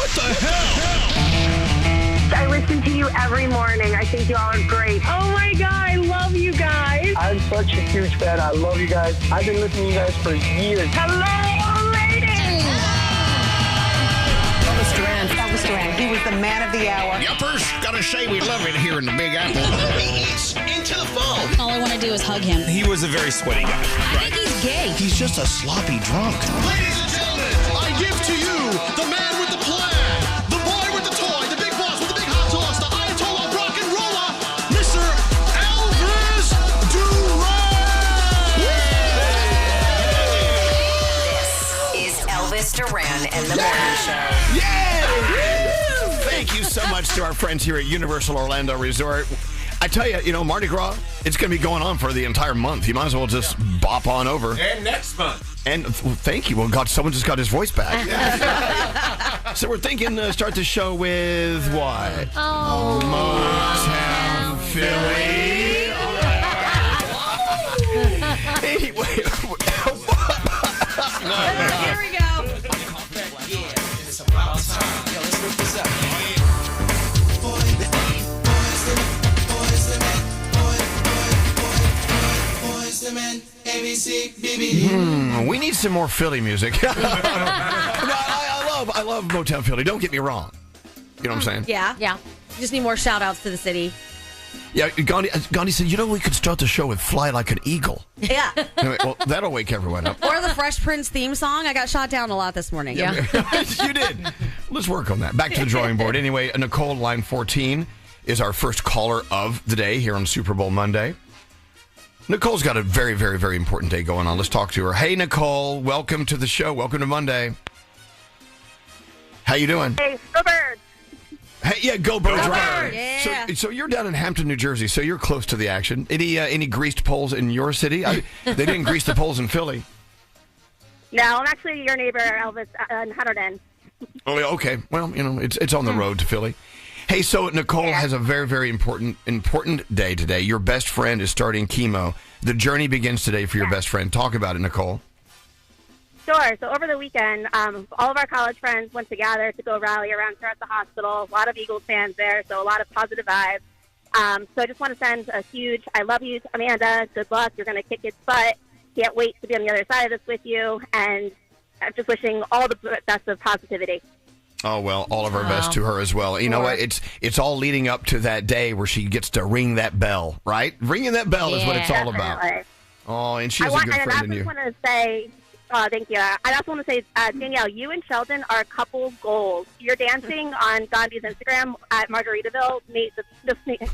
What the hell? I listen to you every morning. I think you all are great. Oh my God, I love you guys. I'm such a huge fan. I love you guys. I've been listening to you guys for years. Hello, ladies! Elvis Duran. He was the man of the hour. Yuppers, gotta say we love it here in the Big Apple. He's into the phone. All I want to do is hug him. He was a very sweaty guy. I think he's gay. He's just a sloppy drunk. Ladies and gentlemen, I give to you the man with the plan, the boy with the toy, the big boss with the big hot sauce, the Ayatollah of rock and roller, Mr. Elvis Duran. This is Elvis Duran and the Morning Show. Thank you so much to our friends here at Universal Orlando Resort. I tell you, Mardi Gras, it's going to be going on for the entire month. You might as well just bop on over. And next month. And thank you. Well, God, someone just got his voice back. So we're thinking start the show with what? Oh. Motown Philly. Anyway. Here we go. It's about time. Yo, let's look this up. We need some more Philly music. I love Motown Philly. Don't get me wrong. You know what I'm saying? Yeah. You just need more shout outs to the city. Yeah, Gandhi said, we could start the show with Fly Like an Eagle. Yeah. Anyway, well, that'll wake everyone up. Or the Fresh Prince theme song. I got shot down a lot this morning. Yeah. You did. Let's work on that. Back to the drawing board. Anyway, Nicole, line 14, is our first caller of the day here on Super Bowl Monday. Nicole's got a very, very, very important day going on. Let's talk to her. Hey, Nicole. Welcome to the show. Welcome to Monday. How you doing? Hey, go Birds. Hey, yeah, go Birds. Go Right. Birds. Yeah. So you're down in Hampton, New Jersey, so you're close to the action. Any greased poles in your city? They didn't grease the poles in Philly. No, I'm actually your neighbor, Elvis, in Hunterdon. Oh, yeah, okay. Well, it's on the road to Philly. Hey, so Nicole has a very, very important day today. Your best friend is starting chemo. The journey begins today for your best friend. Talk about it, Nicole. Sure. So over the weekend, all of our college friends went together to go rally around her at the hospital. A lot of Eagles fans there, so a lot of positive vibes. So I just want to send a huge I love you to Amanda. Good luck. You're going to kick its butt. Can't wait to be on the other side of this with you. And I'm just wishing all the best of positivity. Oh, well, all of our best to her as well. You know what? It's all leading up to that day where she gets to ring that bell, right? Ringing that bell is what it's all about. Oh, and she has a good friend in you. I want to say, thank you. I also want to say, Danielle, you and Sheldon are couple goals. Your dancing on Gandhi's Instagram at Margaritaville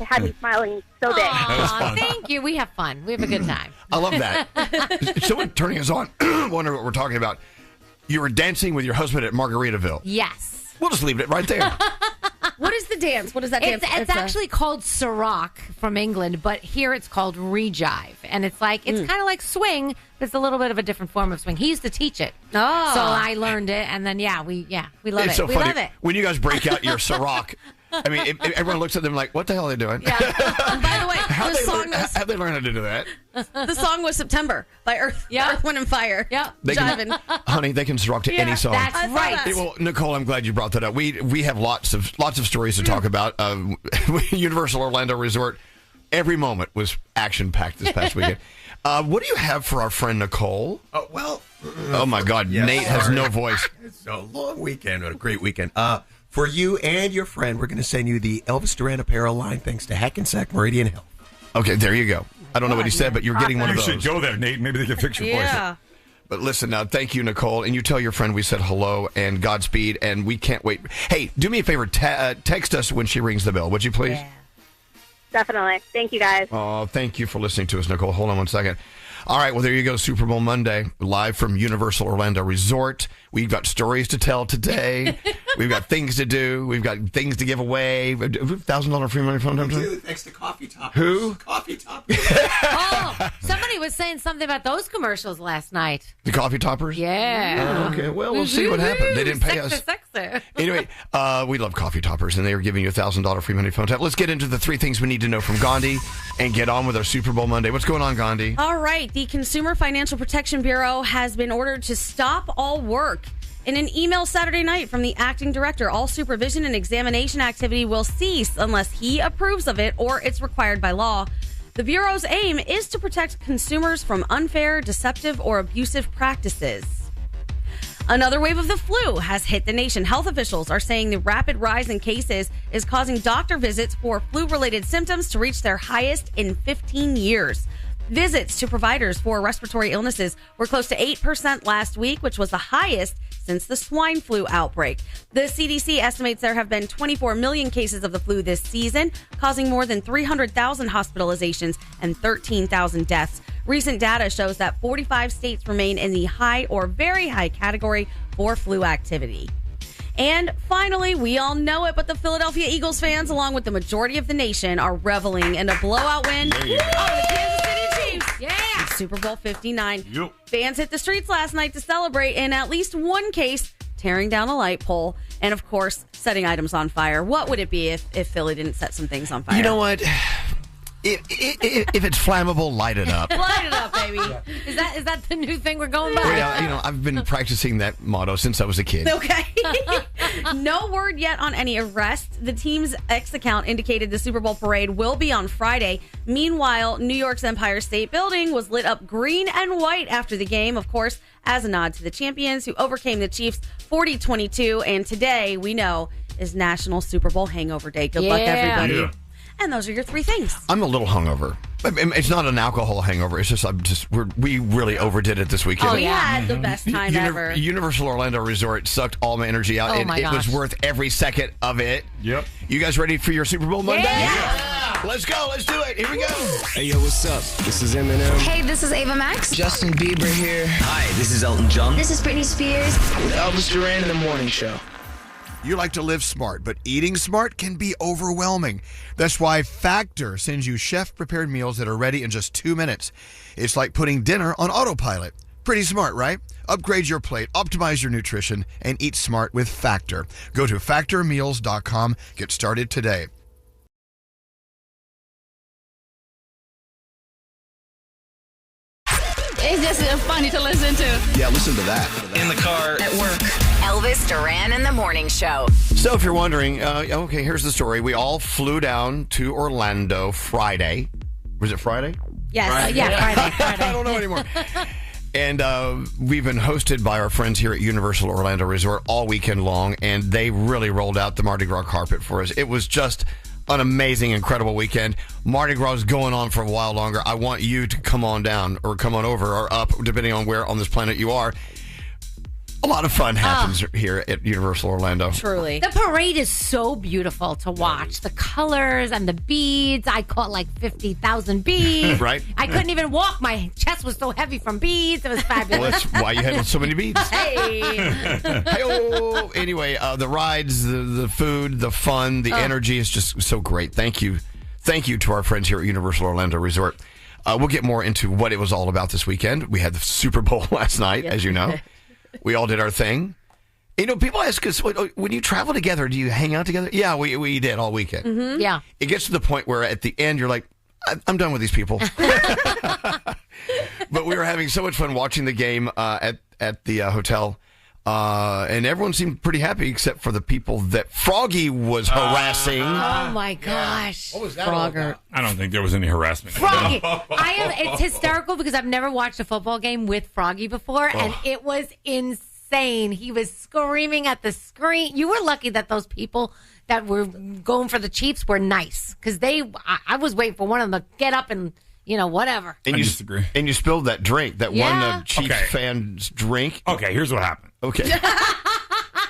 had me smiling so big. That was fun. Thank you. We have fun. We have a good time. I love that. Someone turning us on, wonder what we're talking about. You were dancing with your husband at Margaritaville. Yes. We'll just leave it right there. What is the dance? What is that dance? It's actually called Ciroc from England, but here it's called Rejive. And it's kind of like swing, but it's a little bit of a different form of swing. He used to teach it. Oh. So I learned it, and then, we love it. So we funny. love it. When you guys break out your Ciroc, I mean, everyone looks at them like, what the hell are they doing? Yeah. By the way, How'd they learn how to do that? The song was September by Earth, Wind, and Fire. Yeah. Honey, they can Ciroc to any song. That's right. Hey, well, Nicole, I'm glad you brought that up. We have lots of stories to talk about. Universal Orlando Resort, every moment was action-packed this past weekend. What do you have for our friend Nicole? Oh my God, yes. Nate has no voice. It's a long weekend, a great weekend. For you and your friend, we're going to send you the Elvis Duran apparel line thanks to Hackensack Meridian Health. Okay, there you go. I don't know what he said, but you're getting one of those. You should go there, Nate. Maybe they can fix your voice. But listen, thank you, Nicole. And you tell your friend we said hello and Godspeed, and we can't wait. Hey, do me a favor. Text us when she rings the bell, would you please? Yeah. Definitely. Thank you, guys. Oh, thank you for listening to us, Nicole. Hold on one second. All right, well, there you go. Super Bowl Monday, live from Universal Orlando Resort. We've got stories to tell today. We've got things to do. We've got things to give away. $1,000 free money phone. Thanks to Coffee Toppers. Who? Coffee Toppers. Somebody was saying something about those commercials last night. The Coffee Toppers? Yeah. Oh, okay, well, we'll see what happened. They didn't pay us. Anyway, we love Coffee Toppers, and they are giving you $1,000 free money phone tap. Let's get into the 3 things we need to know from Gandhi and get on with our Super Bowl Monday. What's going on, Gandhi? All right. The Consumer Financial Protection Bureau has been ordered to stop all work In an email Saturday night from the acting director, all supervision and examination activity will cease unless he approves of it or it's required by law. The Bureau's aim is to protect consumers from unfair, deceptive, or abusive practices. Another wave of the flu has hit the nation. Health officials are saying the rapid rise in cases is causing doctor visits for flu-related symptoms to reach their highest in 15 years. Visits to providers for respiratory illnesses were close to 8% last week, which was the highest since the swine flu outbreak. The CDC estimates there have been 24 million cases of the flu this season, causing more than 300,000 hospitalizations and 13,000 deaths. Recent data shows that 45 states remain in the high or very high category for flu activity. And finally, we all know it, but the Philadelphia Eagles fans, along with the majority of the nation, are reveling in a blowout win over the Kansas City Chiefs. Yeah. Super Bowl 59. Yep. Fans hit the streets last night to celebrate, in at least one case, tearing down a light pole and, of course, setting items on fire. What would it be if Philly didn't set some things on fire? You know what? If it's flammable, light it up. Light it up, baby. Is that the new thing we're going by? Well, I've been practicing that motto since I was a kid. Okay. No word yet on any arrests. The team's X account indicated the Super Bowl parade will be on Friday. Meanwhile, New York's Empire State Building was lit up green and white after the game, of course, as a nod to the champions who overcame the Chiefs 40-22. And today, we know, is National Super Bowl Hangover Day. Good luck, everybody. Yeah. And those are your three things. I'm a little hungover. It's not an alcohol hangover. It's just we really overdid it this weekend. We had the best time ever. Universal Orlando Resort sucked all my energy out, and it was worth every second of it. Yep. You guys ready for your Super Bowl Monday? Yeah. Let's go. Let's do it. Here we go. Hey, yo, what's up? This is Eminem. Hey, this is Ava Max. Justin Bieber here. Hi, this is Elton John. This is Britney Spears. Elvis Duran in the Morning Show. You like to live smart, but eating smart can be overwhelming. That's why Factor sends you chef-prepared meals that are ready in just 2 minutes. It's like putting dinner on autopilot. Pretty smart, right? Upgrade your plate, optimize your nutrition, and eat smart with Factor. Go to factormeals.com. Get started today. It's just funny to listen to. Yeah, listen to that. In the car. At work. Elvis Duran in the Morning Show. So if you're wondering, okay, here's the story. We all flew down to Orlando Friday. Was it Friday? Yes. Friday. I don't know anymore. And we've been hosted by our friends here at Universal Orlando Resort all weekend long, and they really rolled out the Mardi Gras carpet for us. It was just an amazing, incredible weekend. Mardi Gras is going on for a while longer. I want you to come on down or come on over or up, depending on where on this planet you are. A lot of fun happens here at Universal Orlando. Truly. The parade is so beautiful to watch. The colors and the beads. I caught like 50,000 beads. Right. I couldn't even walk. My chest was so heavy from beads. It was fabulous. Well, that's why you had so many beads. Hey. Hey-oh. Anyway, the rides, the food, the fun, the energy is just so great. Thank you. Thank you to our friends here at Universal Orlando Resort. We'll get more into what it was all about this weekend. We had the Super Bowl last night, as you know. We all did our thing. People ask us, when you travel together, do you hang out together? Yeah, we did all weekend. Mm-hmm. Yeah. It gets to the point where at the end, you're like, I'm done with these people. But we were having so much fun watching the game at the hotel. And everyone seemed pretty happy except for the people that Froggy was harassing. Oh, my gosh. What was that all about? I don't think there was any harassment. Froggy. It's hysterical because I've never watched a football game with Froggy before, and it was insane. He was screaming at the screen. You were lucky that those people that were going for the Chiefs were nice because I was waiting for one of them to get up and, whatever. And I disagree. And you spilled that drink, that one Chiefs fan's drink. Okay, here's what happened. Okay.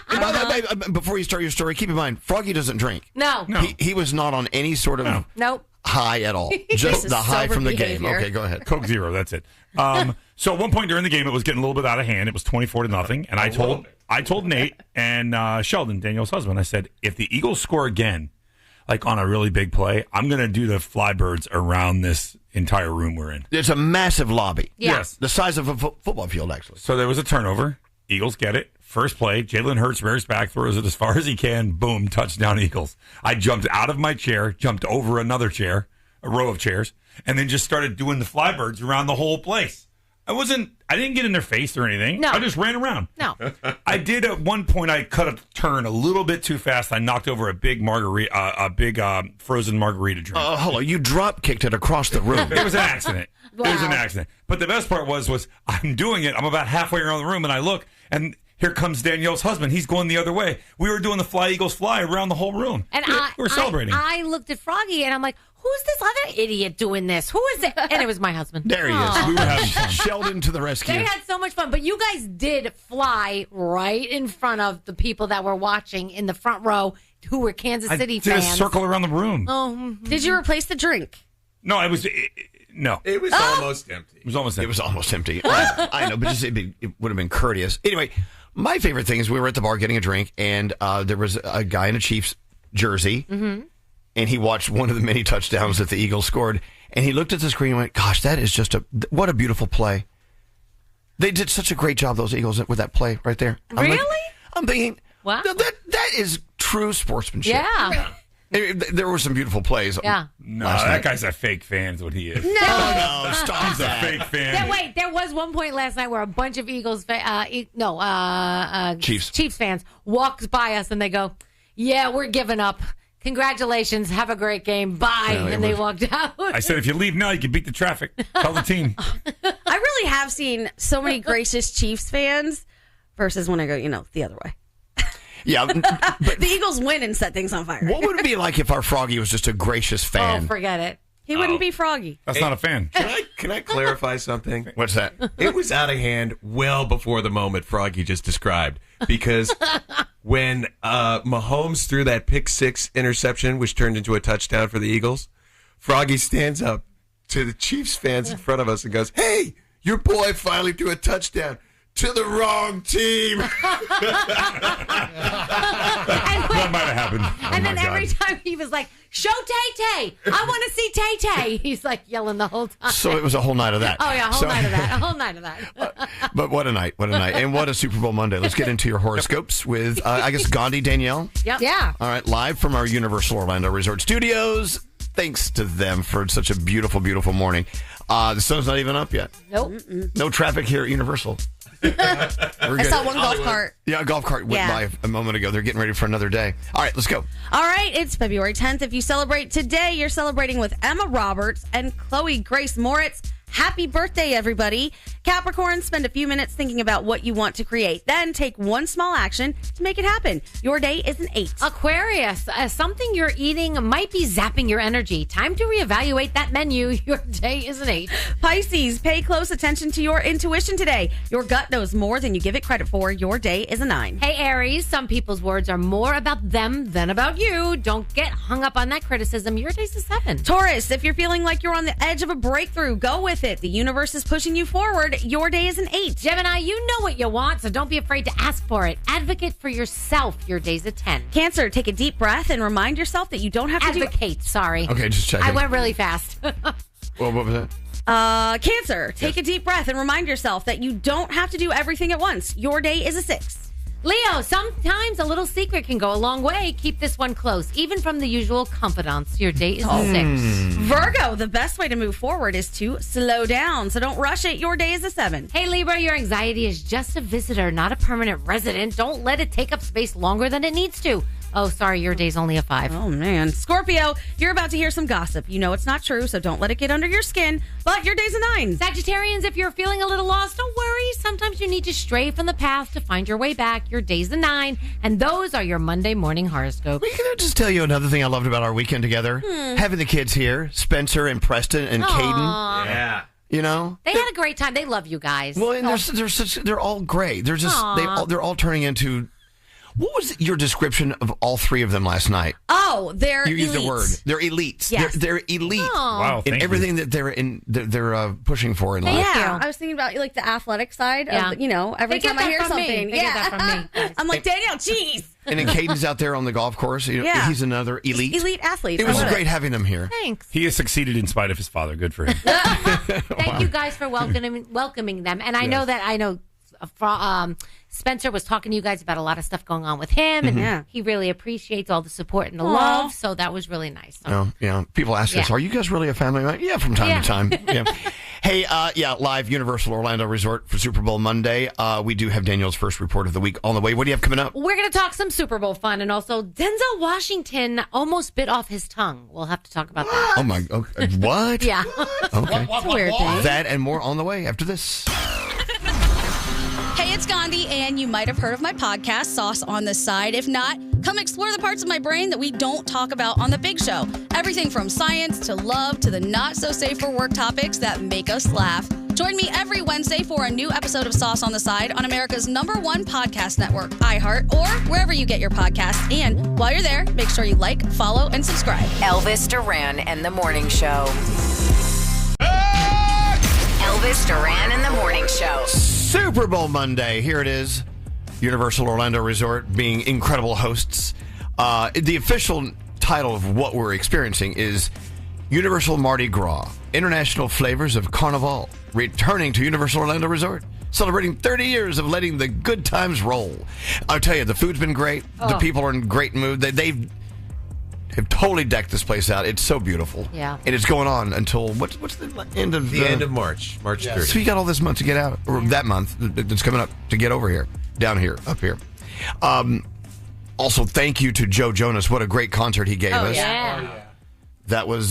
And by the way, before you start your story, keep in mind, Froggy doesn't drink. No. He was not on any sort of Nope. high at all. Just the high from the game. Okay, go ahead. Coke Zero, that's it. So at one point during the game, it was getting a little bit out of hand. It was 24-0, and I told Nate and Sheldon, Danielle's husband, I said, if the Eagles score again, like on a really big play, I'm going to do the flybirds around this entire room we're in. It's a massive lobby. Yeah. Yes. The size of a football field, actually. So there was a turnover. Eagles get it. First play, Jalen Hurts rears back, throws it as far as he can. Boom, touchdown Eagles. I jumped out of my chair, jumped over another chair, a row of chairs, and then just started doing the flybirds around the whole place. I didn't get in their face or anything. No. I just ran around. No. I did at one point. I cut a turn a little bit too fast. I knocked over a big frozen margarita drink. Hold on. You drop kicked it across the room. It was an accident. It was an accident. But the best part was I'm doing it. I'm about halfway around the room, and I look, and here comes Danielle's husband. He's going the other way. We were doing the Fly Eagles Fly around the whole room. And we were celebrating. I looked at Froggy, and I'm like, who's this other idiot doing this? Who is it? And it was my husband. There he is. We were having fun. Sheldon to the rescue. They had so much fun, but you guys did fly right in front of the people that were watching in the front row who were Kansas City did fans. a circle around the room. Oh, Did you replace the drink? No, it was... no. It was almost empty. It was almost empty. It was almost empty. I know, but it would have been courteous. Anyway, my favorite thing is we were at the bar getting a drink, and there was a guy in a Chiefs jersey, and he watched one of the many touchdowns that the Eagles scored, and he looked at the screen and went, gosh, that is just what a beautiful play. They did such a great job, those Eagles, with that play right there. Really? I'm thinking, wow. That is true sportsmanship. Yeah. There were some beautiful plays. Yeah. No, that guy's a fake fan is what he is. No. No, stop He's a fake fan. Wait, there was one point last night where a bunch of Eagles, Chiefs fans walked by us and they go, "Yeah, we're giving up. Congratulations, have a great game. Bye." And they walked out. I said, if you leave now, you can beat the traffic. Tell the team. I really have seen so many gracious Chiefs fans versus when I go, the other way. Yeah, but The Eagles win and set things on fire. what would it be like if our Froggy was just a gracious fan? Oh, forget it. He wouldn't be Froggy. That's not a fan. Can I clarify something? What's that? It was out of hand well before the moment Froggy just described. Because when Mahomes threw that pick six interception, which turned into a touchdown for the Eagles, Froggy stands up to the Chiefs fans in front of us and goes, "Hey, your boy finally threw a touchdown to the wrong team." That might have happened. And then every time he was like, "Show Tay-Tay. I want to see Tay-Tay." He's like yelling the whole time. So it was a whole night of that. Oh, yeah, a whole night of that. But what a night. And what a Super Bowl Monday. Let's get into your horoscopes with, I guess, Gandhi, Danielle. Yep. Yeah. All right, live from our Universal Orlando Resort Studios. Thanks to them for such a beautiful, beautiful morning. The sun's not even up yet. Nope. No traffic here at Universal. I saw one golf cart. Yeah, a golf cart went by a moment ago. They're getting ready for another day. All right, let's go. All right, it's February 10th. If you celebrate today, you're celebrating with Emma Roberts and Chloe Grace Moritz. Happy birthday, everybody. Capricorn, spend a few minutes thinking about what you want to create. Then take one small action to make it happen. Your day is an 8. Aquarius, something you're eating might be zapping your energy. Time to reevaluate that menu. Your day is an 8. Pisces, pay close attention to your intuition today. Your gut knows more than you give it credit for. Your day is a 9. Hey, Aries, some people's words are more about them than about you. Don't get hung up on that criticism. Your day's a 7. Taurus, if you're feeling like you're on the edge of a breakthrough, go with it. The universe is pushing you forward. Your day is an 8. Gemini, you know what you want, so don't be afraid to ask for it. Advocate for yourself. Your day's a 10. Cancer, take a deep breath and remind yourself that you don't have to advocate. Sorry. Okay, just checking. I went really fast. Well, what was that? Cancer, take a deep breath and remind yourself that you don't have to do everything at once. Your day is a 6. Leo, sometimes a little secret can go a long way. Keep this one close, even from the usual confidants. Your day is a 6. Virgo, the best way to move forward is to slow down, so don't rush it. Your day is a 7. Hey, Libra, your anxiety is just a visitor, not a permanent resident. Don't let it take up space longer than it needs to. Oh, sorry, your day's only a 5. Oh, man. Scorpio, you're about to hear some gossip. You know it's not true, so don't let it get under your skin, but your day's a 9. Sagittarians, if you're feeling a little lost, don't worry. Sometimes you need to stray from the path to find your way back. Your day's a 9, and those are your Monday morning horoscopes. Can I just tell you another thing I loved about our weekend together? Having the kids here, Spencer and Preston and Caden. Yeah. You know? They had a great time. They love you guys. Well, and they're all great. They're just, they're all turning into... What was your description of all three of them last night? Oh, they're You used the word. They're elites. Yes. They're elite Wow, in thank everything that they're pushing for in life. Yeah, I was thinking about like the athletic side. Yeah. Of, every They get time I that hear from me. something, They get that from me, guys. I'm like, Danielle, jeez. And then Caden's out there on the golf course. He's another elite. Elite athlete. It was great having them here. Thanks. He has succeeded in spite of his father. Good for him. Thank you guys for welcoming them. And I know Spencer was talking to you guys about a lot of stuff going on with him, and he really appreciates all the support and the love. So that was really nice. So. People ask us, "Are you guys really a family?" Yeah, from time to time. Yeah. Hey, live Universal Orlando Resort for Super Bowl Monday. We do have Danielle's first report of the week on the way. What do you have coming up? We're going to talk some Super Bowl fun, and also Denzel Washington almost bit off his tongue. We'll have to talk about that. Oh, my. Okay. What? Yeah. Okay. It's a weird thing. That and more on the way after this. Hey, it's Gandhi, and you might have heard of my podcast, Sauce on the Side. If not, come explore the parts of my brain that we don't talk about on The Big Show. Everything from science to love to the not-so-safe-for-work topics that make us laugh. Join me every Wednesday for a new episode of Sauce on the Side on America's #1 podcast network, iHeart, or wherever you get your podcasts. And while you're there, make sure you like, follow, and subscribe. Elvis Duran and the Morning Show. Elvis Duran and the Morning Show. Super Bowl Monday. Here it is. Universal Orlando Resort being incredible hosts. The official title of what we're experiencing is Universal Mardi Gras. International flavors of Carnival returning to Universal Orlando Resort. Celebrating 30 years of letting the good times roll. I'll tell you, the food's been great. The people are in great mood. They've totally decked this place out. It's so beautiful. Yeah. And it's going on until, what's the end of... The end of March. March 30th. So you got all this month to get out, or that month that's coming up to get over here, down here, up here. Also, thank you to Joe Jonas. What a great concert he gave us. Yeah. That was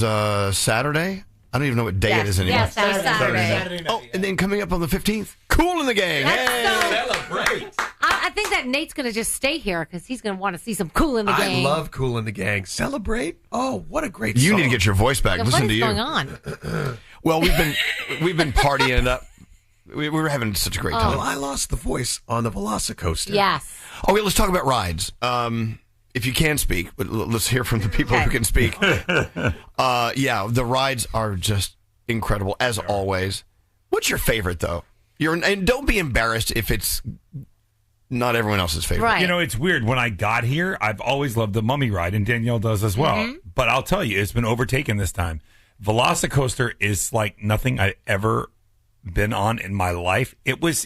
Saturday? I don't even know what day it is anymore. Yes, Saturday. Oh, and then coming up on the 15th, Cool in the Gang. Celebrate. I think that Nate's going to just stay here because he's going to want to see some Cool in the Gang. I love Cool in the Gang. Celebrate? Oh, what a great You song. need to get your voice back. Yeah, Listen what to is you. going on? Well, we've been partying it up. We were having such a great time. Oh, I lost the voice on the Velocicoaster. Yes. Okay, let's talk about rides. If you can speak, but let's hear from the people who can speak. The rides are just incredible, as always. What's your favorite, though? And don't be embarrassed if it's not everyone else's favorite. Right. You know, it's weird. When I got here, I've always loved the Mummy ride, and Danielle does as well. Mm-hmm. But I'll tell you, it's been overtaken this time. Velocicoaster is like nothing I've ever been on in my life. It was,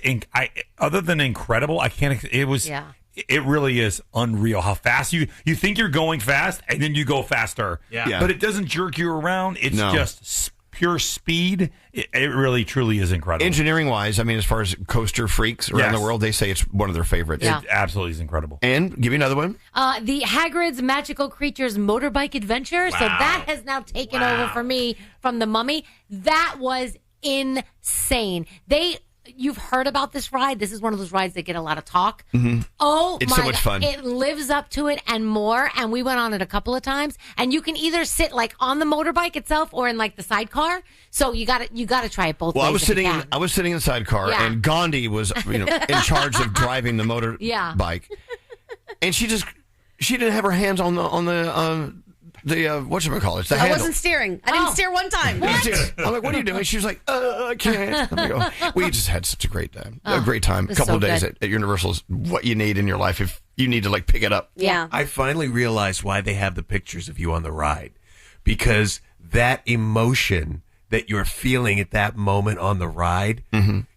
other than incredible, I can't. It was. Yeah. It really is unreal how fast you think you're going fast, and then you go faster. Yeah. But it doesn't jerk you around. It's just pure speed. It really, truly is incredible. Engineering-wise, I mean, as far as coaster freaks around the world, they say it's one of their favorites. Yeah. It absolutely is incredible. And give you another one. The Hagrid's Magical Creatures Motorbike Adventure. So that has now taken over for me from the Mummy. That was insane. You've heard about this ride. This is one of those rides that get a lot of talk. Mm-hmm. Oh, it's my so much God. fun. It lives up to it and more. And we went on it a couple of times. And you can either sit like on the motorbike itself or in like the sidecar. So you got to try it both ways. I was if sitting. you can. I was sitting in the sidecar, and Gandhi was in charge of driving the motorbike. And she didn't have her hands on the whatchamacallit, the handle. I wasn't steering. I didn't steer one time. I'm like, what are you doing? She was like, I can't. We just had such a great time. A couple of days at Universal is what you need in your life if you need to pick it up. Yeah. I finally realized why they have the pictures of you on the ride. Because that emotion that you're feeling at that moment on the ride,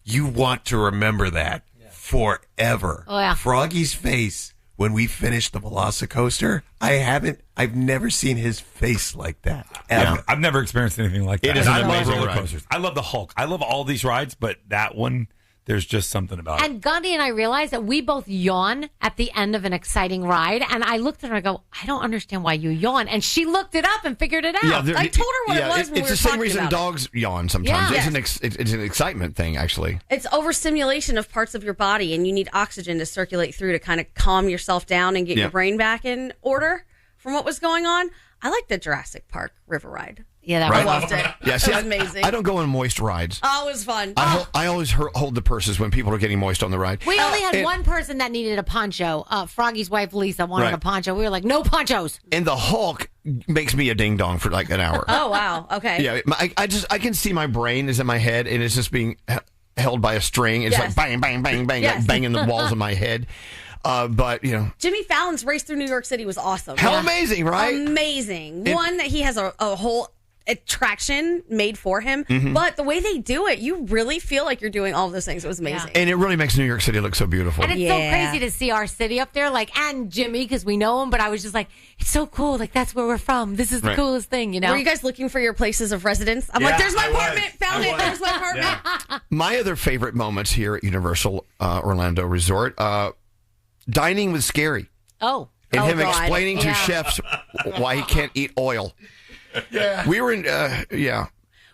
you want to remember that forever. Oh, yeah. Froggy's face when we finished the Velocicoaster, I've never seen his face like that, ever. Yeah, I've never experienced anything like that. It is an I love amazing roller ride. coasters. I love the Hulk. I love all these rides, but that one, there's just something about it. And Gandhi and I realized that we both yawn at the end of an exciting ride. And I looked at her and I go, I don't understand why you yawn. And she looked it up and figured it out. I told her what it was when we were It's the same talking reason about dogs yawn sometimes. Yeah. It's an excitement thing, actually. It's overstimulation of parts of your body, and you need oxygen to circulate through to kind of calm yourself down and get your brain back in order from what was going on. I like the Jurassic Park River Ride. Yeah, I loved it. Yeah, see, it was amazing. I don't go on moist rides. Oh, it was fun. I always hold the purses when people are getting moist on the ride. We only had one person that needed a poncho. Froggy's wife, Lisa, wanted a poncho. We were like, no ponchos. And the Hulk makes me a ding dong for like an hour. Oh, wow. Okay. Yeah, I can see my brain is in my head and it's just being held by a string. It's like bang, bang, bang, bang, like banging the walls of my head. But Jimmy Fallon's race through New York City was awesome. How amazing, right? Amazing. One that he has a whole attraction made for him. Mhm. But the way they do it, you really feel like you're doing all of those things. It was amazing. And it really makes New York City look so beautiful. And it's so crazy to see our city up there, like, and Jimmy, because we know him, but I was just like, it's so cool. Like, that's where we're from. This is the Right. coolest thing, you know? Were you guys looking for your places of residence? I'm Yeah, like, there's my I was. apartment. Found it. There's my apartment. My other favorite moments here at Universal Orlando Resort, dining with Scary. Oh. And Oh, him God. explaining to Yeah. chefs why he can't eat oil. Yeah. We were in,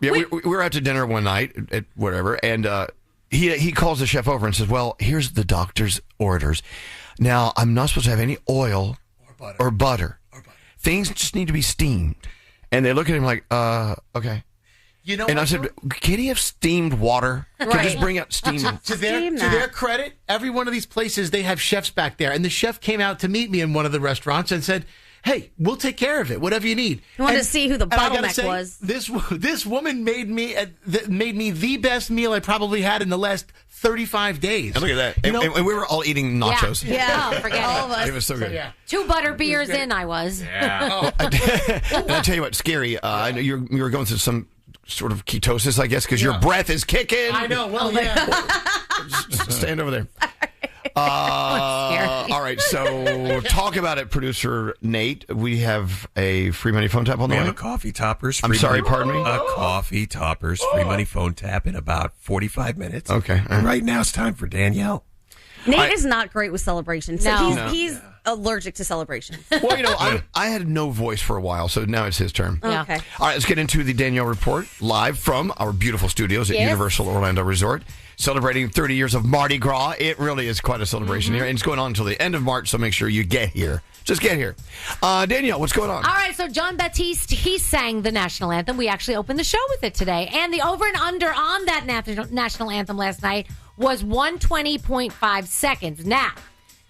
we were out to dinner one night at whatever, and he calls the chef over and says, well, here's the doctor's orders. Now, I'm not supposed to have any oil or butter. Things just need to be steamed. And they look at him like, okay. You know, and I said, can he have steamed water? Can Right. just bring out steamed. To their credit, every one of these places, they have chefs back there. And the chef came out to meet me in one of the restaurants and said, hey, we'll take care of it, whatever you need. You wanted to see who the and I gotta bottleneck say, was. This woman made me the best meal I probably had in the last 35 days. And look at that. And we were all eating nachos. Yeah. Oh, forget All of us. It was so good. yeah. 2 butter beers in, I was. And I tell you what, Scary, I know you were going through some sort of ketosis, I guess, because your breath is kicking. I know. Well, yeah. Just stand over there. All right, so talk about it, producer Nate. We have a free money phone tap on the We way. have a coffee toppers. I'm free sorry, money- pardon me? A coffee toppers free money phone tap in about 45 minutes. Okay. And right now it's time for Danielle. Nate is not great with celebrations. So No. he's allergic to celebrations. Well, I had no voice for a while, so now it's his turn. Yeah. Okay. All right, let's get into the Danielle Report live from our beautiful studios at Yes. Universal Orlando Resort, celebrating 30 years of Mardi Gras. It really is quite a celebration here, and it's going on until the end of March, so make sure you get here. Just get here. Danielle, what's going on? All right, so John Baptiste, he sang the national anthem. We actually opened the show with it today. And the over and under on that national anthem last night was 120.5 seconds. Now,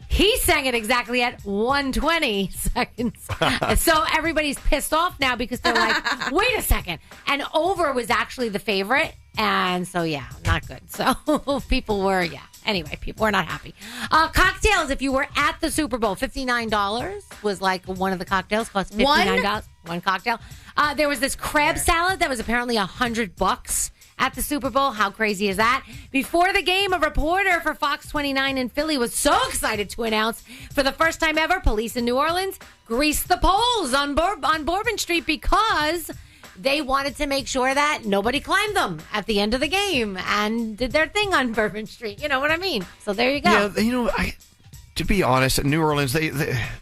he sang it exactly at 120 seconds. So everybody's pissed off now because they're like, wait a second. And over was actually the favorite. And so, yeah, not good. So people were, Anyway, people were not happy. Cocktails, if you were at the Super Bowl, $59 was like one of the cocktails, cost $59. One cocktail. There was this crab salad that was apparently $100 at the Super Bowl. How crazy is that? Before the game, a reporter for Fox 29 in Philly was so excited to announce for the first time ever, police in New Orleans greased the poles on Bourbon Street because they wanted to make sure that nobody climbed them at the end of the game and did their thing on Bourbon Street. You know what I mean? So there you go. Yeah, to be honest, in New Orleans,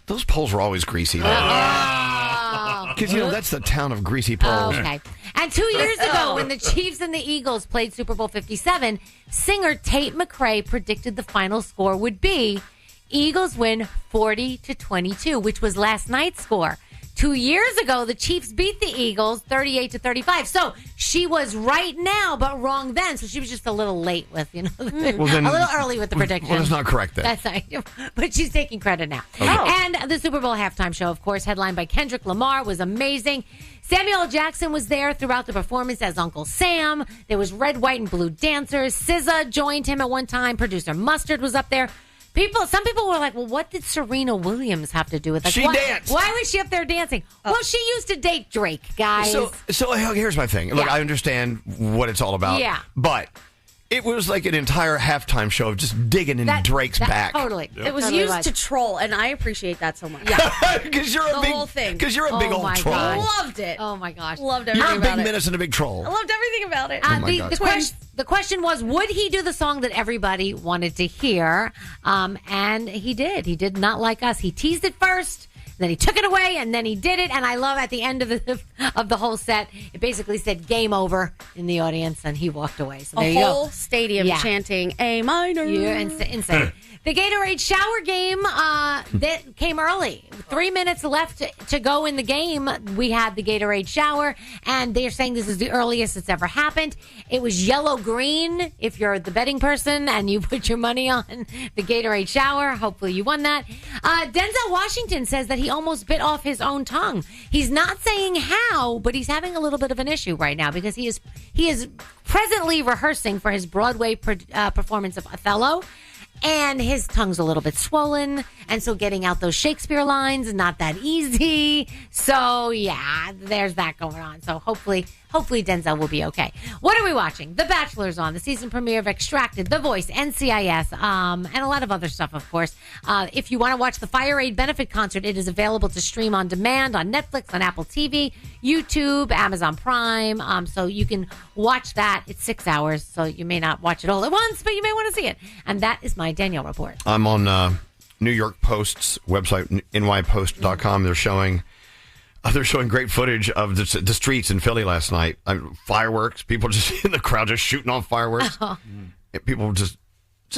those poles were always greasy. Because, that's the town of greasy poles. Okay. And 2 years ago, when the Chiefs and the Eagles played Super Bowl 57, singer Tate McRae predicted the final score would be Eagles win 40-22, which was last night's score. 2 years ago, the Chiefs beat the Eagles 38-35. So she was right now, but wrong then. So she was just a little late with, a little early with the prediction. Well, that's not correct then. That's right. But she's taking credit now. Okay. And the Super Bowl halftime show, of course, headlined by Kendrick Lamar, was amazing. Samuel L. Jackson was there throughout the performance as Uncle Sam. There was red, white, and blue dancers. SZA joined him at one time. Producer Mustard was up there. Some people were like, well, what did Serena Williams have to do with it? She danced. Why was she up there dancing? Well, she used to date Drake, guys. So here's my thing. Look, I understand what it's all about. Yeah. But it was like an entire halftime show of just digging in Drake's back. Totally. It was Totally used to troll, and I appreciate that so much. Yeah. Because you're the a big, whole thing. Because you're a big old my troll. gosh. Loved it. Oh, my gosh. Loved You're everything a big about it. menace and a big troll. I loved everything about it. Oh my God. The question was, would he do the song that everybody wanted to hear? And he did. He did Not Like Us. He teased it first, then he took it away, and then he did it. And I love at the end of the whole set, it basically said game over in the audience, and he walked away. So there A you go. whole stadium chanting A minor. You're insane. The Gatorade shower game that came early. 3 minutes left to go in the game. We had the Gatorade shower, and they're saying this is the earliest it's ever happened. It was yellow-green if you're the betting person and you put your money on the Gatorade shower. Hopefully you won that. Denzel Washington says that he almost bit off his own tongue. He's not saying how, but he's having a little bit of an issue right now because he is presently rehearsing for his Broadway performance of Othello. And his tongue's a little bit swollen, and so getting out those Shakespeare lines is not that easy. So, yeah, there's that going on. So hopefully Denzel will be okay. What are we watching? The Bachelor's on, the season premiere of Extracted, The Voice, NCIS, and a lot of other stuff, of course. If you want to watch the Fire Aid benefit concert, it is available to stream on demand on Netflix, on Apple TV, YouTube, Amazon Prime. So you can watch that. It's 6 hours, so you may not watch it all at once, but you may want to see it. And that is my Danielle report. I'm on New York Post's website, nypost.com. They're showing great footage of the streets in Philly last night. Fireworks, people just in the crowd just shooting off fireworks. People just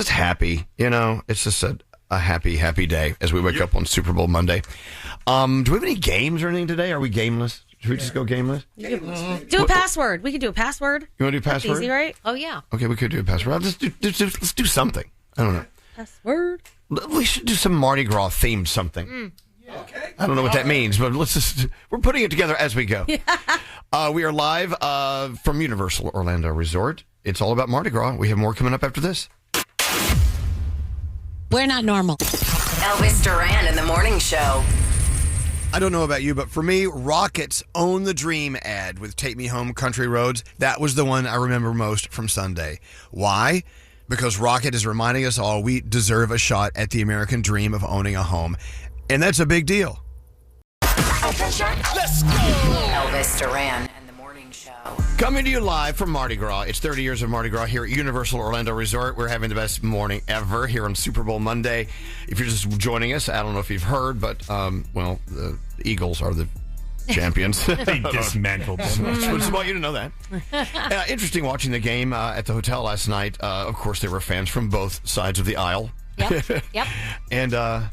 happy. It's just a happy day as we wake up on Super Bowl Monday. Do we have any games or anything today? Are we gameless? Should we just go gameless? Do a password. We can do a password. You want to do password? That's easy, right? Oh, yeah. Okay, we could do a password. Let's do something. I don't know. Password. We should do some Mardi Gras themed something. Okay. I don't know what that means, but we're putting it together as we go. We are live from Universal Orlando Resort. It's all about Mardi Gras. We have more coming up after this. We're not normal. Elvis Duran in the morning show. I don't know about you, but for me, Rocket's Own the Dream ad with Take Me Home Country Roads, that was the one I remember most from Sunday. Why? Because Rocket is reminding us all we deserve a shot at the American dream of owning a home. And that's a big deal. Let's go. Elvis Duran and the morning show. Coming to you live from Mardi Gras. It's 30 years of Mardi Gras here at Universal Orlando Resort. We're having the best morning ever here on Super Bowl Monday. If you're just joining us, I don't know if you've heard, but, the Eagles are the champions. They dismantled them. I just want you to know that. Interesting watching the game at the hotel last night. Of course, there were fans from both sides of the aisle. Yep. And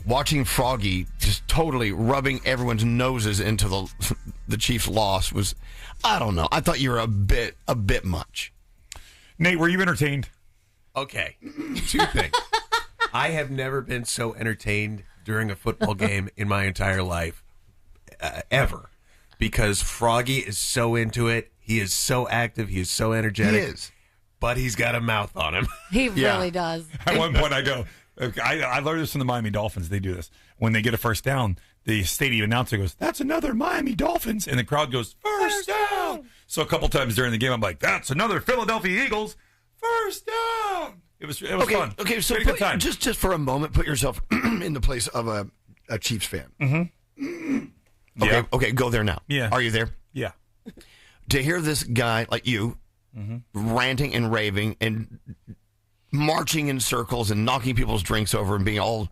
watching Froggy just totally rubbing everyone's noses into the Chiefs' loss was, I don't know. I thought you were a bit much. Nate, were you entertained? Okay. Two things. I have never been so entertained during a football game in my entire life, ever. Because Froggy is so into it. He is so active. He is so energetic. He is. But he's got a mouth on him. He really does. At one point I go, I learned this from the Miami Dolphins. They do this. When they get a first down, the stadium announcer goes, "That's another Miami Dolphins." And the crowd goes, "First down." So a couple times during the game, I'm like, "That's another Philadelphia Eagles. First down." It was fun. Okay, so good time. just for a moment, put yourself in the place of a Chiefs fan. Mm-hmm. Okay, go there now. Yeah. Are you there? Yeah. To hear this guy like you ranting and raving and marching in circles and knocking people's drinks over and being all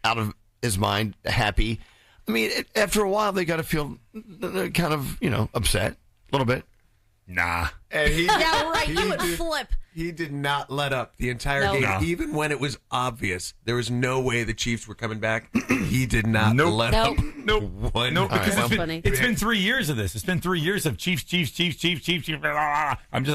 out of his mind, happy. I mean, after a while, they got to feel kind of, upset a little bit. Nah. And he, Yeah, right. he You would did- flip. He did not let up the entire No. game. No. Even when it was obvious there was no way the Chiefs were coming back, he did not Nope. let Nope. up. Nope. One. Nope. All right, Because well, funny. it's been 3 years of this. It's been 3 years of Chiefs.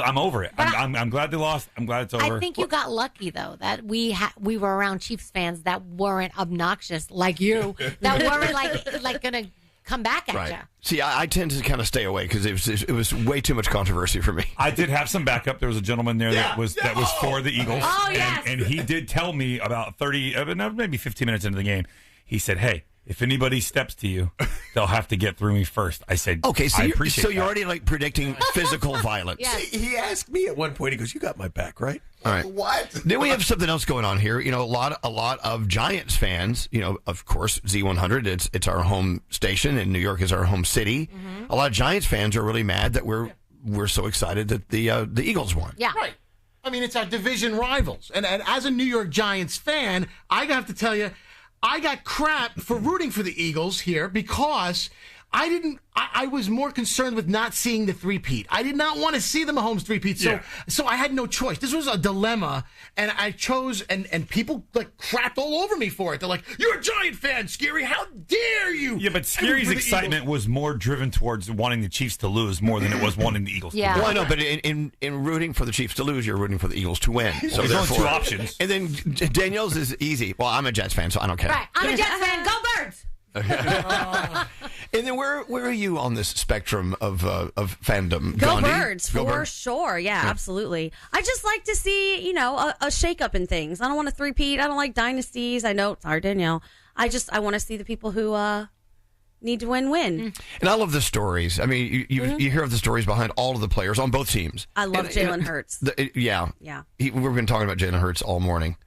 I'm over it. I'm glad they lost. I'm glad it's over. I think you got lucky, though, that we were around Chiefs fans that weren't obnoxious like you, that weren't like going to come back at Right. you. See, I tend to kind of stay away because it was way too much controversy for me. I did have some backup. There was a gentleman there that was for the Eagles. Oh, yes. And he did tell me about maybe 15 minutes into the game, he said, "Hey, if anybody steps to you, they'll have to get through me first." I said, Okay, so I you're, appreciate so you're that. already like predicting physical violence. Yes. He asked me at one point, he goes, "You got my back, right?" All right. What? Then we have something else going on here. A lot of Giants fans. Of course, Z100. It's our home station, and New York is our home city. Mm-hmm. A lot of Giants fans are really mad that we're so excited that the Eagles won. Yeah. Right. I mean, it's our division rivals. And as a New York Giants fan, I have to tell you, I got crap for rooting for the Eagles here because I was more concerned with not seeing the three-peat. I did not want to see the Mahomes three-peat, so I had no choice. This was a dilemma, and I chose, and people crapped all over me for it. They're like, "You're a Giant fan, Scary. How dare you?" Yeah, but root Scary's for the excitement Eagles." was more driven towards wanting the Chiefs to lose more than it was wanting the Eagles Yeah. to Well, win. I know, but in rooting for the Chiefs to lose, you're rooting for the Eagles to win. So There's only therefore, two options. And then Danielle's is easy. Well, I'm a Jets fan, so I don't care. Right. I'm a Jets fan. Go Birds! And then where are you on this spectrum of fandom? Go Gandhi? Birds, Go for Birds? sure. Yeah, absolutely. I just like to see, a shakeup in things. I don't want to three-peat. I don't like dynasties. I know, sorry, Danielle. I want to see the people who need to win. And I love the stories. I mean, you hear of the stories behind all of the players on both teams. I love Jalen Hurts. Yeah. Yeah. We've been talking about Jalen Hurts all morning.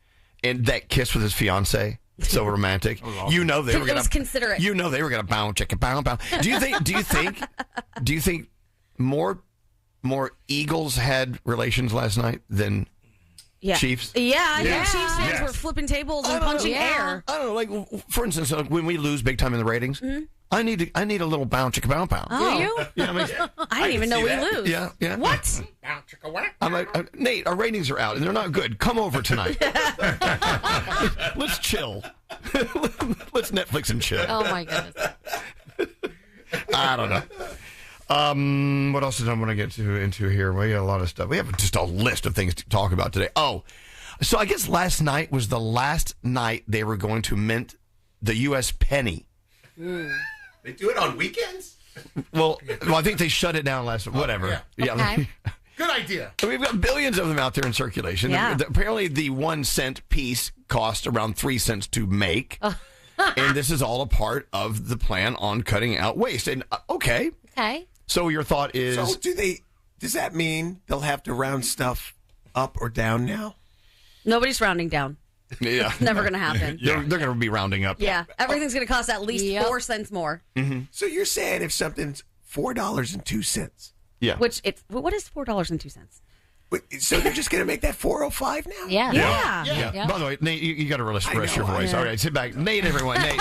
And that kiss with his fiance, so romantic. You know they were going to considerate. You know they were going to bow, chicken, bow, bow. Do you think more Eagles had relations last night than Chiefs? Yeah, I think Chiefs fans were flipping tables and punching air. I don't know. Like, for instance, when we lose big time in the ratings, I need a little bow, chicka, bow, bow. Oh. Do you? Yeah, I didn't even know we lose. Yeah. What? I'm like, Nate, our ratings are out and they're not good. Come over tonight. Let's chill. Let's Netflix and chill. Oh my goodness. I don't know. What else did I want to get into here? We got a lot of stuff. We have just a list of things to talk about today. Oh, so I guess last night was the last night they were going to mint the U.S. penny. They do it on weekends? Well, I think they shut it down last. Whatever. Yeah. Okay. Good idea. We've got billions of them out there in circulation. Yeah. Apparently, the 1 cent piece cost around 3 cents to make. And this is all a part of the plan on cutting out waste. And okay. So your thought is... So does that mean they'll have to round stuff up or down now? Nobody's rounding down. Yeah. It's never going to happen. They're going to be rounding up. Yeah. Everything's going to cost at least 4 cents more. Mm-hmm. So you're saying if something's $4.02. Yeah. What is $4.02? So they're just going to make that $4.05 now? Yeah. By the way, Nate, you got to rest your voice. All right, sit back. Nate, everyone. Nate.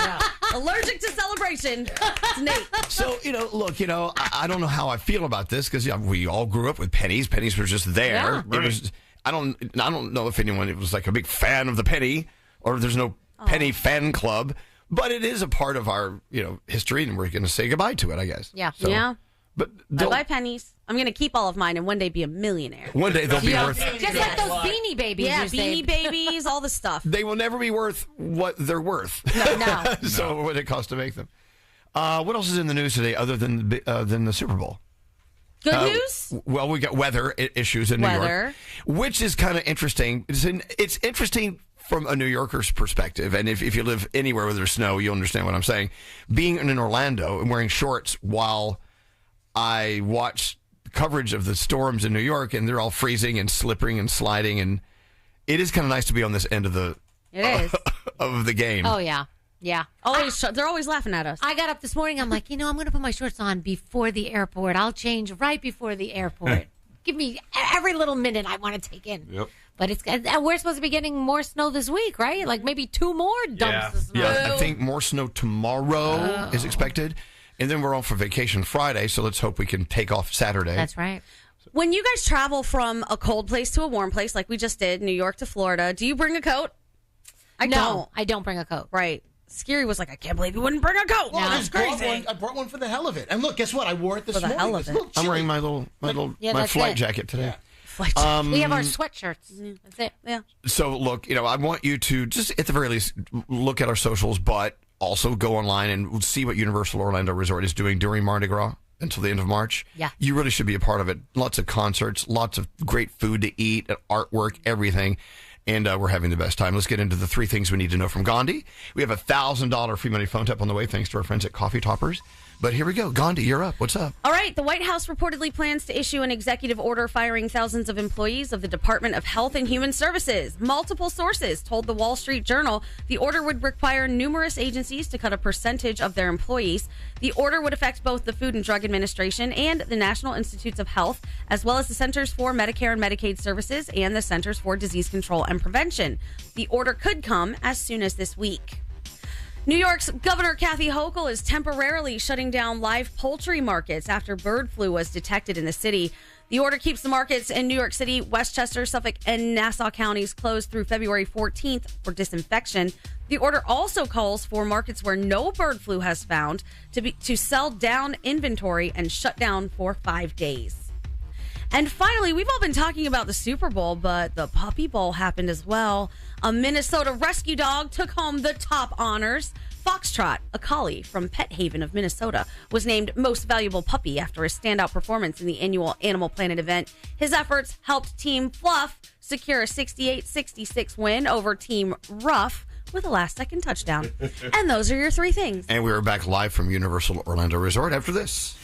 Allergic to celebration. It's Nate. So, look, I don't know how I feel about this because we all grew up with pennies. Pennies were just there. Yeah. It was. I don't know if anyone was like a big fan of the penny or there's no penny fan club, but it is a part of our, history, and we're going to say goodbye to it, I guess. Yeah. So, yeah. But I buy pennies. I'm going to keep all of mine and one day be a millionaire. One day they'll be worth... Just like those Beanie Babies. Yeah, Beanie Babies, all the stuff. They will never be worth what they're worth. No. So what it costs to make them. What else is in the news today other than the Super Bowl? Good news? Well, we got weather issues in New York, which is kind of interesting. It's interesting from a New Yorker's perspective, and if you live anywhere where there's snow, you'll understand what I'm saying. Being in Orlando and wearing shorts while I watch coverage of the storms in New York, and they're all freezing and slipping and sliding, and it is kind of nice to be on this end of the of the game. Oh, yeah. Yeah. They're always laughing at us. I got up this morning. I'm like, I'm going to put my shorts on before the airport. I'll change right before the airport. Give me every little minute I want to take in. Yep. But we're supposed to be getting more snow this week, right? Like maybe 2 more dumps of snow. Yeah, I think more snow tomorrow is expected. And then we're off for vacation Friday, so let's hope we can take off Saturday. That's right. When you guys travel from a cold place to a warm place, like we just did, New York to Florida, do you bring a coat? I don't bring a coat. Right. Scary was like, I can't believe you wouldn't bring a coat. Well, That's crazy. I brought one for the hell of it. And look, guess what? I wore it this morning. the hell of it. I'm wearing my flight jacket today. Yeah. We have our sweatshirts. That's it. Yeah. So, look, I want you to just, at the very least, look at our socials, but also go online and see what Universal Orlando Resort is doing during Mardi Gras until the end of March. Yeah. You really should be a part of it. Lots of concerts, lots of great food to eat, artwork, everything. And we're having the best time. Let's get into the 3 things we need to know from Gandhi. We have a $1,000 free money phone tap on the way, thanks to our friends at Coffee Toppers. But here we go. Gandhi, you're up. What's up? All right. The White House reportedly plans to issue an executive order firing thousands of employees of the Department of Health and Human Services. Multiple sources told the Wall Street Journal the order would require numerous agencies to cut a percentage of their employees. The order would affect both the Food and Drug Administration and the National Institutes of Health, as well as the Centers for Medicare and Medicaid Services and the Centers for Disease Control and Prevention. The order could come as soon as this week. New York's Governor Kathy Hochul is temporarily shutting down live poultry markets after bird flu was detected in the city. The order keeps the markets in New York City, Westchester, Suffolk, and Nassau counties closed through February 14th for disinfection. The order also calls for markets where no bird flu has found to sell down inventory and shut down for 5 days. And finally, we've all been talking about the Super Bowl, but the Puppy Bowl happened as well. A Minnesota rescue dog took home the top honors. Foxtrot, a collie from Pet Haven of Minnesota, was named Most Valuable Puppy after his standout performance in the annual Animal Planet event. His efforts helped Team Fluff secure a 68-66 win over Team Rough with a last-second touchdown. And those are your three things. And we are back live from Universal Orlando Resort after this.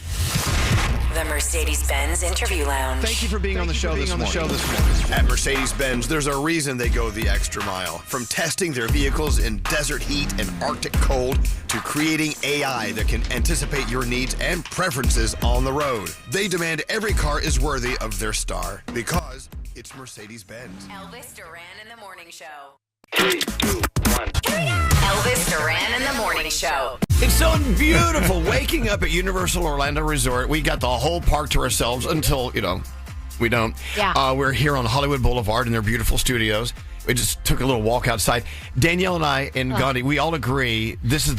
The Mercedes-Benz Interview Lounge. Thank you for being on the show this morning. At Mercedes-Benz, there's a reason they go the extra mile. From testing their vehicles in desert heat and Arctic cold to creating AI that can anticipate your needs and preferences on the road. They demand every car is worthy of their star because it's Mercedes-Benz. Elvis Duran in the Morning Show. 3, 2, 1. Elvis Duran in the Morning Show. It's so beautiful waking up at Universal Orlando Resort. We got the whole park to ourselves until, we don't. Yeah. We're here on Hollywood Boulevard in their beautiful studios. We just took a little walk outside. Danielle and I and Gandhi, we all agree this is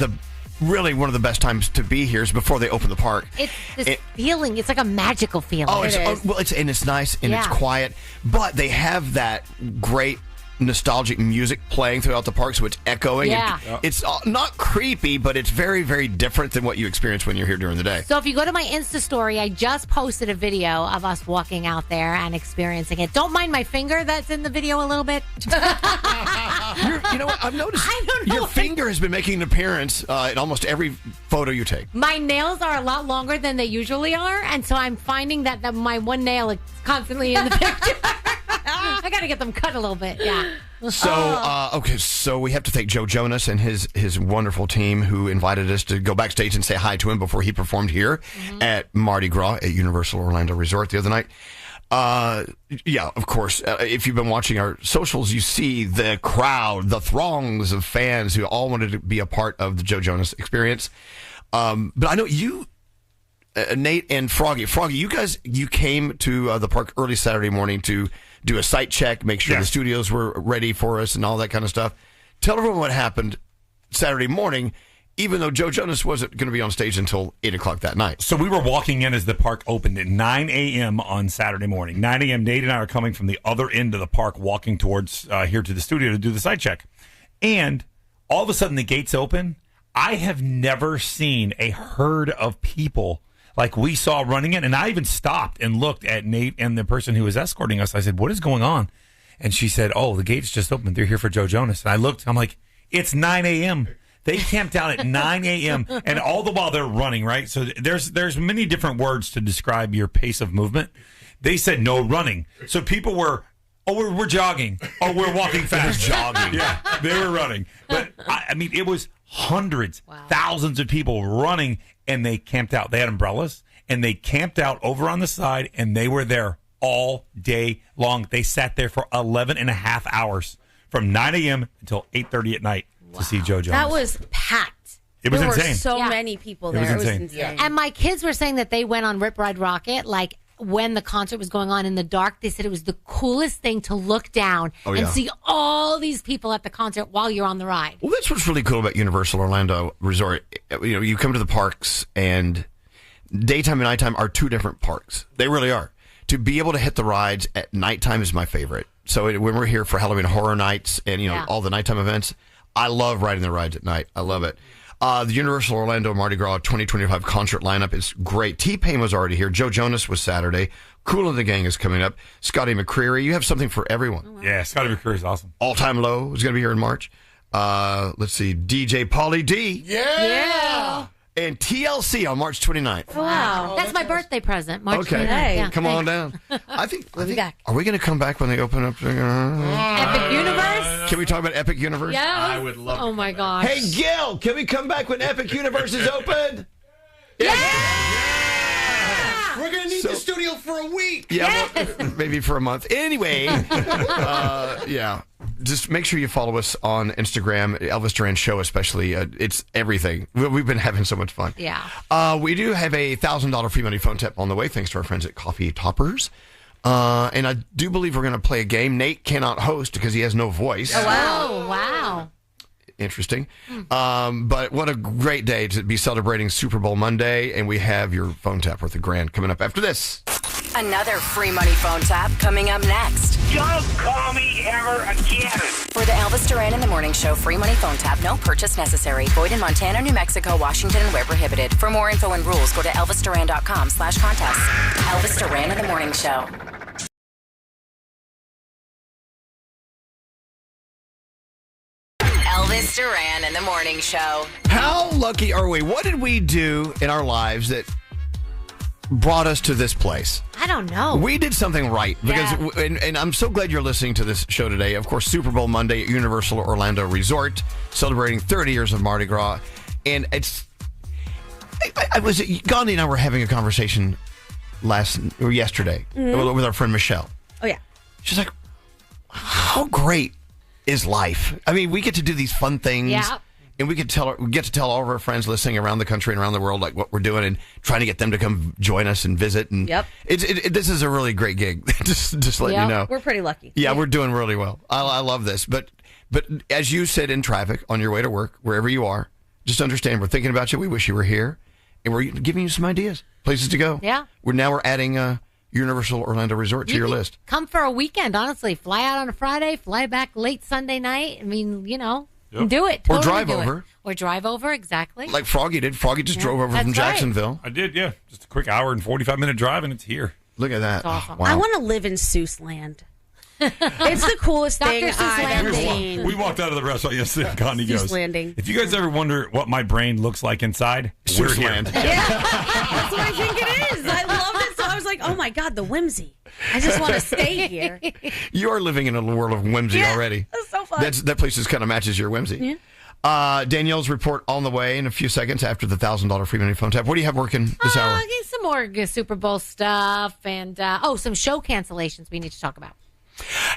really one of the best times to be here is before they open the park. It's this feeling. It's like a magical feeling. Oh, it's nice and it's quiet, but they have that great nostalgic music playing throughout the park, so it's echoing. Yeah. It's not creepy, but it's very, very different than what you experience when you're here during the day. So if you go to my Insta story, I just posted a video of us walking out there and experiencing it. Don't mind my finger that's in the video a little bit. You know what? I've noticed your finger has been making an appearance in almost every photo you take. My nails are a lot longer than they usually are, and so I'm finding that my one nail is constantly in the picture. I got to get them cut a little bit, yeah. So we have to thank Joe Jonas and his wonderful team who invited us to go backstage and say hi to him before he performed here at Mardi Gras at Universal Orlando Resort the other night. Of course, if you've been watching our socials, you see the crowd, the throngs of fans who all wanted to be a part of the Joe Jonas experience. But I know you, Nate and Froggy, you came to the park early Saturday morning to do a site check, make sure the studios were ready for us and all that kind of stuff. Tell everyone what happened Saturday morning, even though Joe Jonas wasn't going to be on stage until 8 o'clock that night. So we were walking in as the park opened at 9 a.m. on Saturday morning. 9 a.m., Nate and I are coming from the other end of the park, walking towards here to the studio to do the site check. And all of a sudden the gates open. I have never seen a herd of people like we saw running in. And I even stopped and looked at Nate and the person who was escorting us. I said, what is going on? And she said, oh, the gates just opened. They're here for Joe Jonas. And I looked. I'm like, it's 9 a.m. They camped out at 9 a.m. And all the while they're running, right? So there's many different words to describe your pace of movement. They said no running. So people were, we're jogging. Oh, we're walking fast. Jogging. Yeah, they were running. But, I mean, it was hundreds, thousands of people running, and they camped out. They had umbrellas, and they camped out over on the side, and they were there all day long. They sat there for 11 and a half hours from 9 a.m. until 8:30 at night to see Joe Jonas. That was packed. It was there insane. were so many people there. It was insane. insane. And my kids were saying that they went on Rip Ride Rocket, like when the concert was going on in the dark. They said it was the coolest thing to look down and see all these people at the concert while you're on the ride. Well, that's what's really cool about Universal Orlando Resort. You know, you come to the parks, and daytime and nighttime are two different parks. They really are. To be able to hit the rides at nighttime is my favorite. So when we're here for Halloween Horror Nights and, all the nighttime events, I love riding the rides at night. I love it. The Universal Orlando Mardi Gras 2025 concert lineup is great. T-Pain was already here. Joe Jonas was Saturday. Kool and the Gang is coming up. Scotty McCreery. You have something for everyone. Oh, wow. Yeah, Scotty McCreery is awesome. All Time Low is going to be here in March. Let's see. DJ Pauly D. Yeah. And TLC on March 29th. Wow. That's my birthday present, March 29th. Yeah, come on down. I think are we going to come back when they open up? Epic Universe? Can we talk about Epic Universe? Yes. I would love Oh, my gosh. Hey, Gil, can we come back when Epic Universe is open? We're going to need the studio for a week. Yeah, well, maybe for a month. Anyway, just make sure you follow us on Instagram, Elvis Duran Show especially. It's everything. We've been having so much fun. Yeah. We do have a $1,000 free money phone tap on the way, thanks to our friends at Coffee Toppers. And I do believe we're going to play a game. Nate cannot host because he has no voice. Oh, wow. Interesting. But what a great day to be celebrating Super Bowl Monday, and we have your phone tap worth $1,000 coming up after this. Another free money phone tap coming up next. Don't call me ever again. For the Elvis Duran in the Morning Show free money phone tap, no purchase necessary. Void in Montana, New Mexico, Washington, and where prohibited. For more info and rules, go to elvisduran.com/contest. Elvis Duran in the Morning Show. Elvis Duran in the Morning Show. How lucky are we? What did we do in our lives that brought us to this place? I don't know. We did something right because, and I'm so glad you're listening to this show today. Of course, Super Bowl Monday at Universal Orlando Resort, celebrating 30 years of Mardi Gras, and Gandhi and I were having a conversation yesterday with our friend Michelle. Oh yeah, she's like, "How great is life? I mean, we get to do these fun things." Yeah. And we get to tell all of our friends listening around the country and around the world like what we're doing and trying to get them to come join us and visit. And this is a really great gig. just letting you know. We're pretty lucky. Yeah, we're doing really well. I love this. But as you sit in traffic on your way to work, wherever you are, just understand we're thinking about you. We wish you were here, and we're giving you some ideas, places to go. Yeah. We're adding Universal Orlando Resort to your list. Come for a weekend. Honestly, fly out on a Friday, fly back late Sunday night. I mean, do it. Or drive over. Or drive over, exactly. Like Froggy did. Froggy just drove over from Jacksonville. I did, yeah. Just a quick hour and 45-minute drive, and it's here. Look at that. That's awesome. Wow. I want to live in Seuss Land. It's the coolest thing Seuss I've ever Landing. seen. We walked out of the restaurant yesterday. Gandhi Seuss goes, Landing. if you guys ever wonder what my brain looks like inside, we're Seuss here. Land. That's what I think it is. I love it. So I was like, oh my God, the whimsy. I just want to stay here. You are living in a world of whimsy already. That's so fun. That place just kind of matches your whimsy. Yeah. Danielle's report on the way in a few seconds after the $1,000 free money phone tap. What do you have working this hour? Some more Super Bowl stuff and some show cancellations we need to talk about.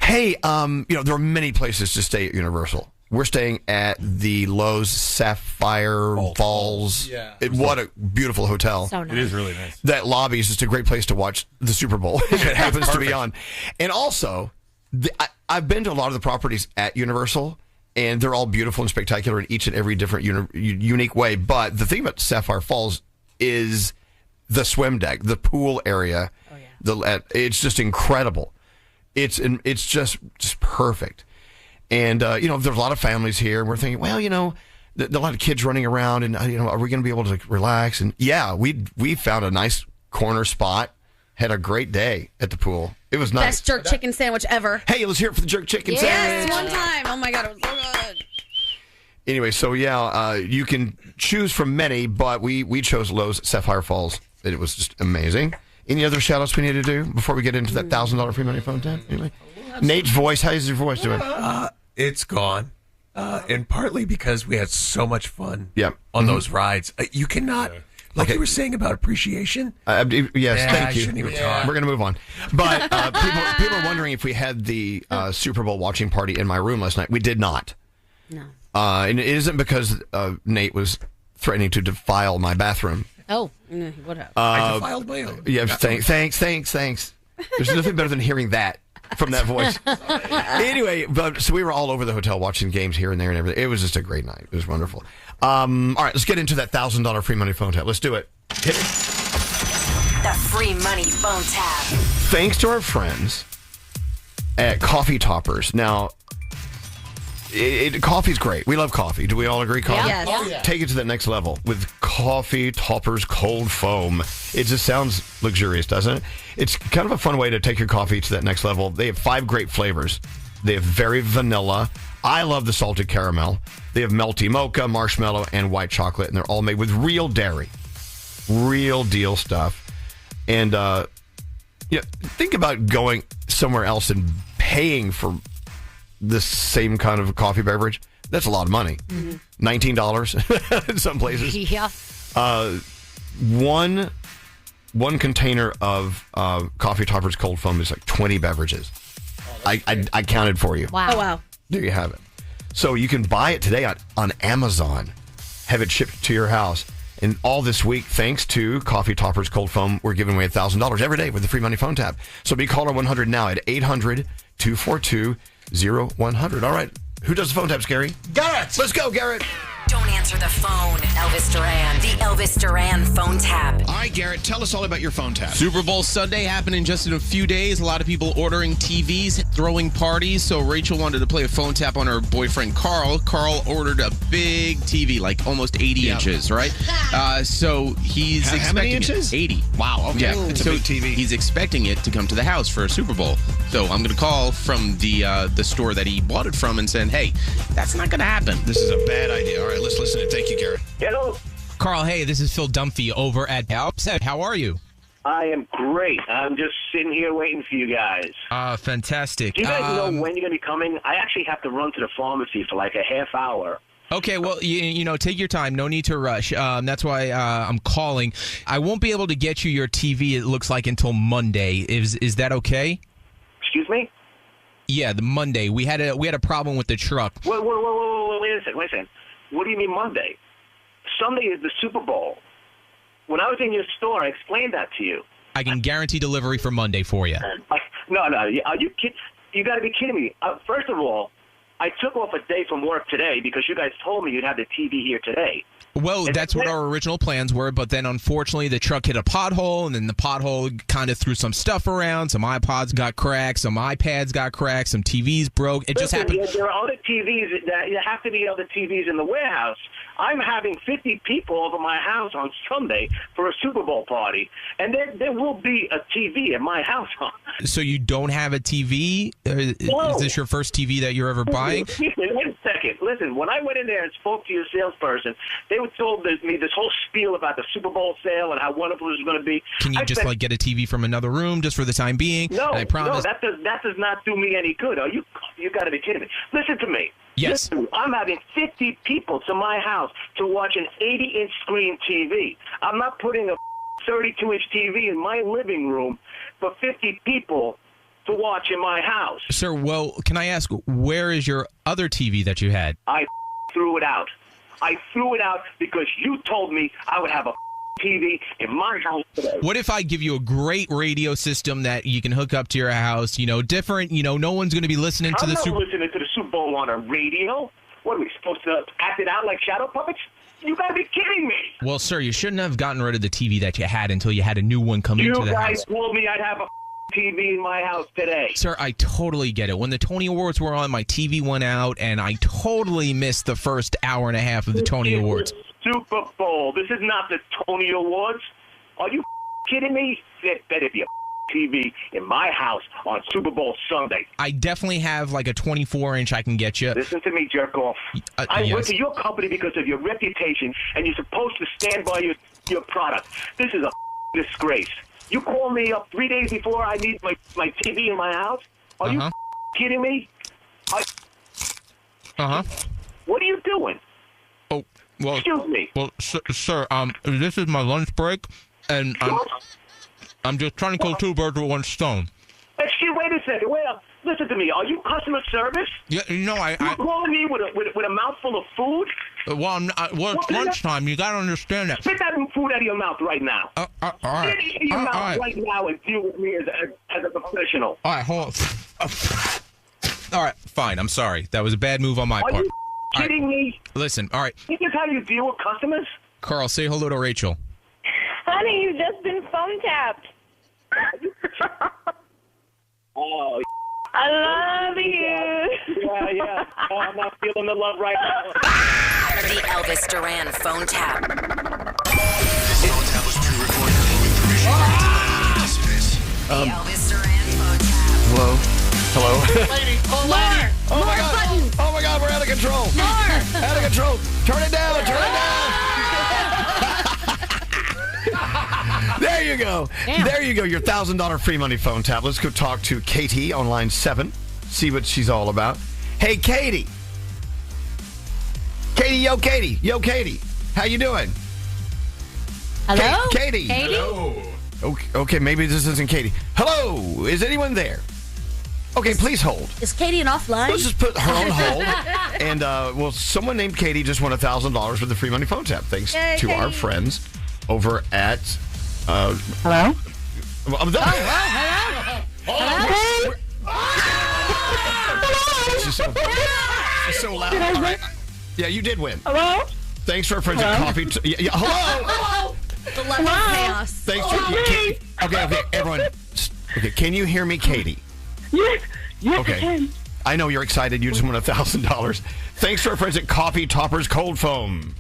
Hey, there are many places to stay at Universal. We're staying at the Lowe's Sapphire Falls. Yeah. What a beautiful hotel. So nice. It is really nice. That lobby is just a great place to watch the Super Bowl if it happens to be on. And also, I've been to a lot of the properties at Universal, and they're all beautiful and spectacular in each and every different unique way. But the thing about Sapphire Falls is the swim deck, the pool area. Oh, yeah. It's just incredible. It's just perfect. And, there's a lot of families here. And we're thinking, well, a lot of kids running around. And, are we going to be able to relax? And, yeah, we found a nice corner spot. Had a great day at the pool. It was nice. Best jerk chicken sandwich ever. Hey, let's hear it for the jerk chicken sandwich. Yes, one time. Oh, my God, it was so good. Anyway, so, you can choose from many, but we chose Lowe's Sapphire Falls. It was just amazing. Any other shout-outs we need to do before we get into that $1,000 free money phone tap? Anyway, Nate's voice. How's your voice doing? It's gone. And partly because we had so much fun on those rides. You cannot... Like you were saying about appreciation? Yes, thank you. Shouldn't even talk. We're going to move on. But people are wondering if we had the Super Bowl watching party in my room last night. We did not. No. And it isn't because Nate was threatening to defile my bathroom. Oh, what happened? I defiled my own. Yeah, thanks. There's nothing better than hearing that from that voice. Anyway, so we were all over the hotel watching games here and there and everything. It was just a great night. It was wonderful. All right, let's get into that $1,000 free money phone tap. Let's do it. Hit it. The free money phone tap. Thanks to our friends at Coffee Toppers. Now, coffee's great. We love coffee. Do we all agree? Coffee? Yes. Oh, yeah. Take it to the next level with Coffee Toppers Cold Foam. It just sounds luxurious, doesn't it? It's kind of a fun way to take your coffee to that next level. They have 5 great flavors. They have very vanilla. I love the salted caramel. They have melty mocha, marshmallow, and white chocolate, and they're all made with real dairy. Real deal stuff. And think about going somewhere else and paying for the same kind of coffee beverage. That's a lot of money. Mm-hmm. $19 in some places. Yeah. One container of Coffee Toppers Cold Foam is like 20 beverages. I counted for you. Wow. Oh, wow. There you have it. So you can buy it today on Amazon, have it shipped to your house. And all this week, thanks to Coffee Toppers Cold Foam, we're giving away $1,000 every day with the free money phone tap. So be caller 100 now at 800-242-0100. All right. Who does the phone taps, Gary? Garrett. Let's go, Garrett. Don't answer answer the phone. Elvis Duran, the Elvis Duran phone tap. All right, Garrett, tell us all about your phone tap. Super Bowl Sunday happening just in a few days. A lot of people ordering TVs, throwing parties. So Rachel wanted to play a phone tap on her boyfriend Carl. Carl ordered a big TV, like almost 80 inches, right? So he's expecting how many inches? 80. Wow, okay. Yeah, It's so a big TV. he's expecting it to come to the house for a Super Bowl. So I'm going to call from the store that he bought it from and said, hey, that's not going to happen. This is a bad idea. All right, let's listen to it. Thank you, Garrett. Hello. Carl, hey, this is Phil Dunphy over at Alps. How are you? I am great. I'm just sitting here waiting for you guys. Fantastic. Do you guys know when you're going to be coming? I actually have to run to the pharmacy for like a half hour. Okay, well, you know, take your time. No need to rush. That's why I'm calling. I won't be able to get you your TV, it looks like, until Monday. Is that okay? Excuse me? Yeah, the Monday. We had a problem with the truck. Wait a second. What do you mean Monday? Sunday is the Super Bowl. When I was in your store, I explained that to you. I can guarantee delivery for Monday for you. No. Are you kidding? You got to be kidding me. First of all, I took off a day from work today because you guys told me you'd have the TV here today. Well, that's what our original plans were, but then unfortunately the truck hit a pothole, and then the pothole kind of threw some stuff around. Some iPods got cracked, some iPads got cracked, some TVs broke. It just happened. There are other TVs that there have to be other TVs in the warehouse. I'm having 50 people over my house on Sunday for a Super Bowl party, and there will be a TV in my house. So you don't have a TV? No. Is this your first TV that you're ever buying? Wait a second. Listen, when I went in there and spoke to your salesperson, they told me this whole spiel about the Super Bowl sale and how wonderful it was going to be. Can you just get a TV from another room just for the time being? No, I promise. that does not do me any good. You got to be kidding me. Listen to me. Yes. Listen, I'm having 50 people to my house to watch an 80-inch screen TV. I'm not putting a 32-inch TV in my living room for 50 people to watch in my house. Sir, well, can I ask, where is your other TV that you had? I threw it out. I threw it out because you told me I would have a TV in my house today. What if I give you a great radio system that you can hook up to your house, different, no one's going to be listening to I'm the not Super listening to the Super Bowl on a radio. What, are we supposed to act it out like shadow puppets? You got to be kidding me. Well, sir, you shouldn't have gotten rid of the TV that you had until you had a new one come into the You guys house. told me I'd have a TV in my house today. Sir, I totally get it. When the Tony Awards were on, my TV went out, and I totally missed the first hour and a half of the Tony Awards. Super Bowl. This is not the Tony Awards. Are you kidding me? There better be a TV in my house on Super Bowl Sunday. I definitely have like a 24-inch I can get you. Listen to me, jerk off. I went yes. to your company because of your reputation, and you're supposed to stand by your product. This is a disgrace. You call me up 3 days before I need my TV in my house? Are you kidding me? What are you doing? Oh, well. Excuse me. Well, sir, this is my lunch break, and I'm just trying to kill two birds with one stone. Excuse, wait a second. Listen to me. Are you customer service? Yeah, You're calling me with a mouthful of food? It's lunchtime. You gotta understand that. Spit that food out of your mouth right now. All right. Spit it in your mouth right now and deal with me as a professional. All right, hold on. All right, fine. I'm sorry. That was a bad move on my part. Are you kidding me? Listen, all right. This is how you deal with customers? Carl, say hello to Rachel. Honey, you've just been phone tapped. Oh, I love you. Yeah. Oh, I'm not feeling the love right now. The Elvis Duran phone tap. This phone tap was pre-recorded with permission granted by participants. The Elvis Duran phone tap. Hello? Lady, Oh my God. buttons. Oh my God, we're out of control. Out of control. Turn it down. There you go. Damn. There you go. Your $1,000 free money phone tap. Let's go talk to Katie on line 7. See what she's all about. Hey, Katie. Yo, Katie. How you doing? Hello? Katie. Hello? Okay, maybe this isn't Katie. Hello. Is anyone there? Okay, please hold. Is Katie an offline? Let's just put her on hold. And, someone named Katie just won $1,000 with the free money phone tap. Thanks Yay, to our Katie. friends over at... Hello? Hello? She's so loud. All right. Yeah, you did win. Hello? Thanks to our friends at Coffee. Hello. Hello. The level of chaos. Thanks to okay, everyone. Okay, can you hear me, Katie? Yes, I Okay. can. I know you're excited. You just won $1,000. Thanks to our friends at Coffee Toppers Cold Foam.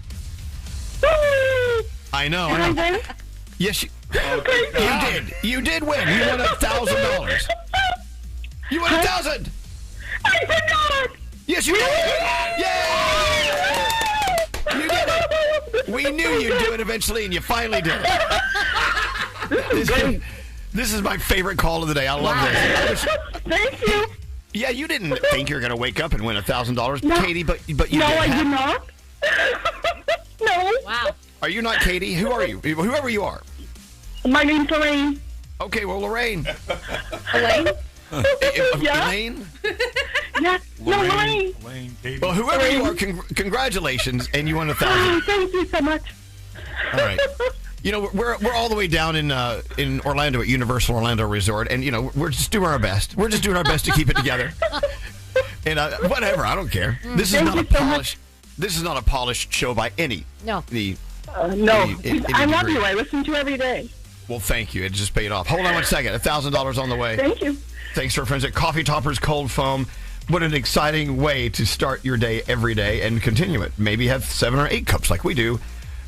I know. Did I win? Yes, you did. You did win. You won $1,000. You won $1,000. I did not. Yes, you did. Yay! You did it. We knew you'd do it eventually, and you finally did it. This is my favorite call of the day. I love this. Thank you. Yeah, you didn't think you were going to wake up and win $1,000, No. Katie, but you No, did. I did not. No. Wow. Are you not Katie? Who are you? Whoever you are. My name's Lorraine. Okay, well, Lorraine. Elaine? Yeah. Elaine? Yeah. No, Lorraine. Well, whoever you are, congratulations, and you won $1,000. Thank you so much. All right. You know, we're all the way down in Orlando at Universal Orlando Resort, and, you know, we're just doing our best. We're just doing our best to keep it together. And whatever, I don't care. This is not a polished. This is not a polished show by any. No. No. I love you. I listen to you every day. Well, thank you. It just paid off. Hold on one second. $1,000 on the way. Thank you. Thanks to our friends at Coffee Toppers Cold Foam. What an exciting way to start your day every day and continue it. Maybe have 7 or 8 cups like we do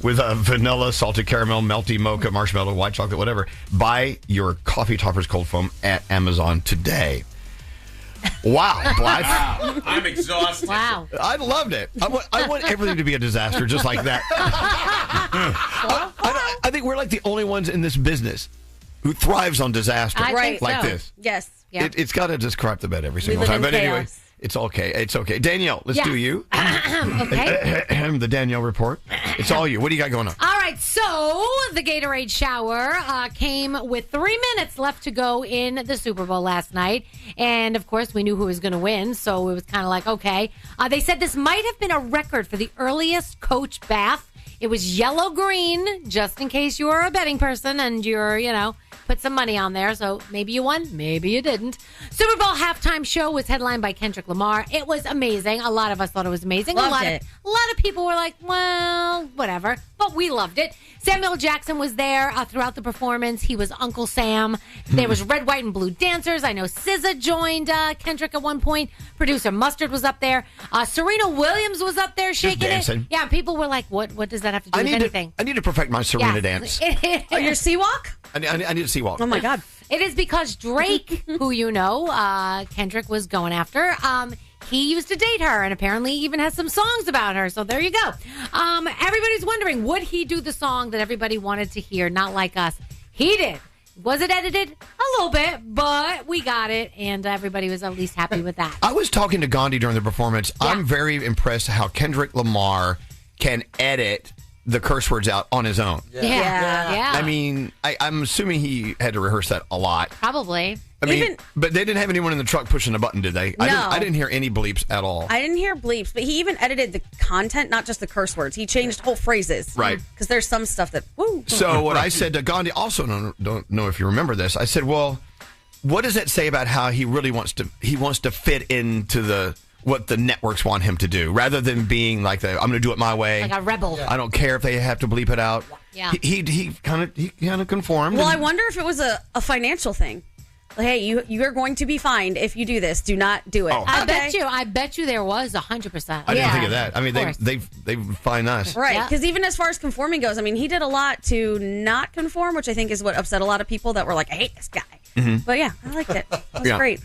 with vanilla, salted caramel, melty mocha, marshmallow, white chocolate, whatever. Buy your Coffee Toppers Cold Foam at Amazon today. Wow. Wow. I'm exhausted. Wow. I loved it. I want everything to be a disaster just like that. I think we're like the only ones in this business who thrives on disaster Right. like So, this. Yes. It's got to just crap the bed every single live time. in But anyway, chaos. it's okay. It's okay. Danielle, let's do you. Okay. The Danielle report. It's all you. What do you got going on? All right, so the Gatorade shower came with 3 minutes left to go in the Super Bowl last night. And, of course, we knew who was going to win, so it was kind of like, okay. They said this might have been a record for the earliest coach bath. It was yellow-green, just in case you were a betting person and you're, put some money on there. So maybe you won, maybe you didn't. Super Bowl halftime show was headlined by Kendrick Lamar. It was amazing. A lot of us thought it was amazing. Loved it. A lot of people were like, well, whatever. But we loved it. Samuel Jackson was there throughout the performance. He was Uncle Sam. There was red, white, and blue dancers. I know SZA joined Kendrick at one point. Producer Mustard was up there. Serena Williams was up there shaking dancing. it. Yeah, people were like, what does that have to do with anything? I need to perfect my Serena dance. Oh, your sea walk? I need to see walk. Oh, my God. It is because Drake, who Kendrick was going after, he used to date her and apparently even has some songs about her. So there you go. Everybody's wondering, would he do the song that everybody wanted to hear? Not like us. He did. Was it edited? A little bit, but we got it, and everybody was at least happy with that. I was talking to Gandhi during the performance. Yeah. I'm very impressed how Kendrick Lamar can edit the curse words out on his own. Yeah. I mean, I'm assuming he had to rehearse that a lot. Probably. I mean, but they didn't have anyone in the truck pushing a button, did they? No. I didn't hear any bleeps at all. I didn't hear bleeps, but he even edited the content, not just the curse words. He changed whole phrases. Right. Because there's some stuff that, woo. So what I said to Gandhi, also don't know if you remember this, I said, well, what does that say about how he really wants to fit into what the networks want him to do, rather than being like I'm going to do it my way. Like a rebel. I don't care if they have to bleep it out. Yeah. He kind of conformed. Well, I wonder if it was a financial thing. Like, hey, you're going to be fined if you do this. Do not do it. Oh. I bet you there was 100%. I didn't think of that. I mean, they fine us. Right, because even as far as conforming goes, I mean, he did a lot to not conform, which I think is what upset a lot of people that were like, I hate this guy. Mm-hmm. But yeah, I liked it. It was great.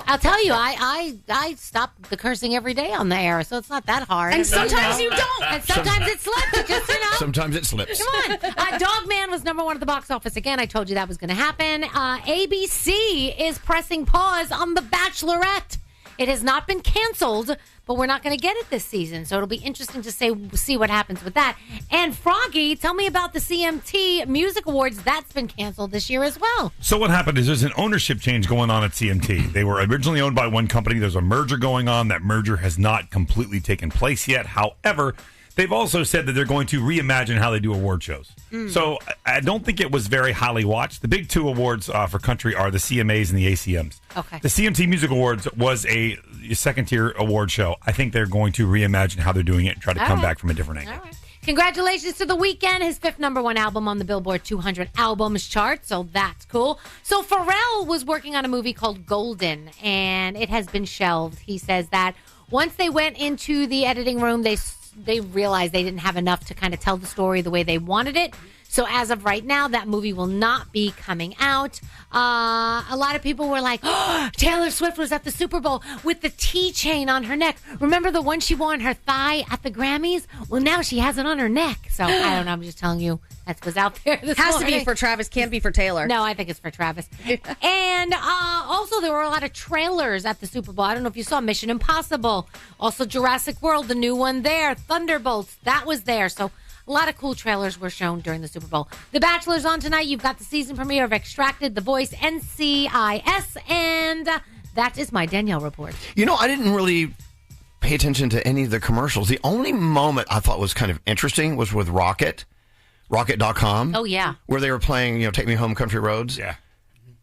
I'll tell you, I stop the cursing every day on the air, so it's not that hard. And sometimes you don't. And sometimes it slips. Just Sometimes it slips. Come on. Dogman was #1 at the box office again. I told you that was going to happen. ABC is pressing pause on The Bachelorette. It has not been canceled, but we're not going to get it this season. So it'll be interesting to see what happens with that. And Froggy, tell me about the CMT Music Awards. That's been canceled this year as well. So what happened is there's an ownership change going on at CMT. They were originally owned by one company. There's a merger going on. That merger has not completely taken place yet. However, they've also said that they're going to reimagine how they do award shows. So I don't think it was very highly watched. The big two awards for country are the CMAs and the ACMs. Okay. The CMT Music Awards was a second-tier award show. I think they're going to reimagine how they're doing it and try to come back from a different angle. Congratulations to The Weeknd, his 5th #1 album on the Billboard 200 albums chart, so that's cool. So Pharrell was working on a movie called Golden, and it has been shelved. He says that once they went into the editing room, they realized they didn't have enough to kind of tell the story the way they wanted it. So as of right now, that movie will not be coming out. A lot of people were like, oh, Taylor Swift was at the Super Bowl with the T chain on her neck. Remember the one she wore on her thigh at the Grammys? Well, now she has it on her neck. So I don't know. I'm just telling you. That was out there this Has morning. to be for Travis, can't be for Taylor. No, I think it's for Travis. And also, there were a lot of trailers at the Super Bowl. I don't know if you saw Mission Impossible. Also, Jurassic World, the new one there. Thunderbolts, that was there. So a lot of cool trailers were shown during the Super Bowl. The Bachelor's on tonight. You've got the season premiere of Extracted, The Voice, NCIS, and that is my Danielle report. You know, I didn't really pay attention to any of the commercials. The only moment I thought was kind of interesting was with Rocket.com. Oh, yeah. Where they were playing, Take Me Home Country Roads. Yeah.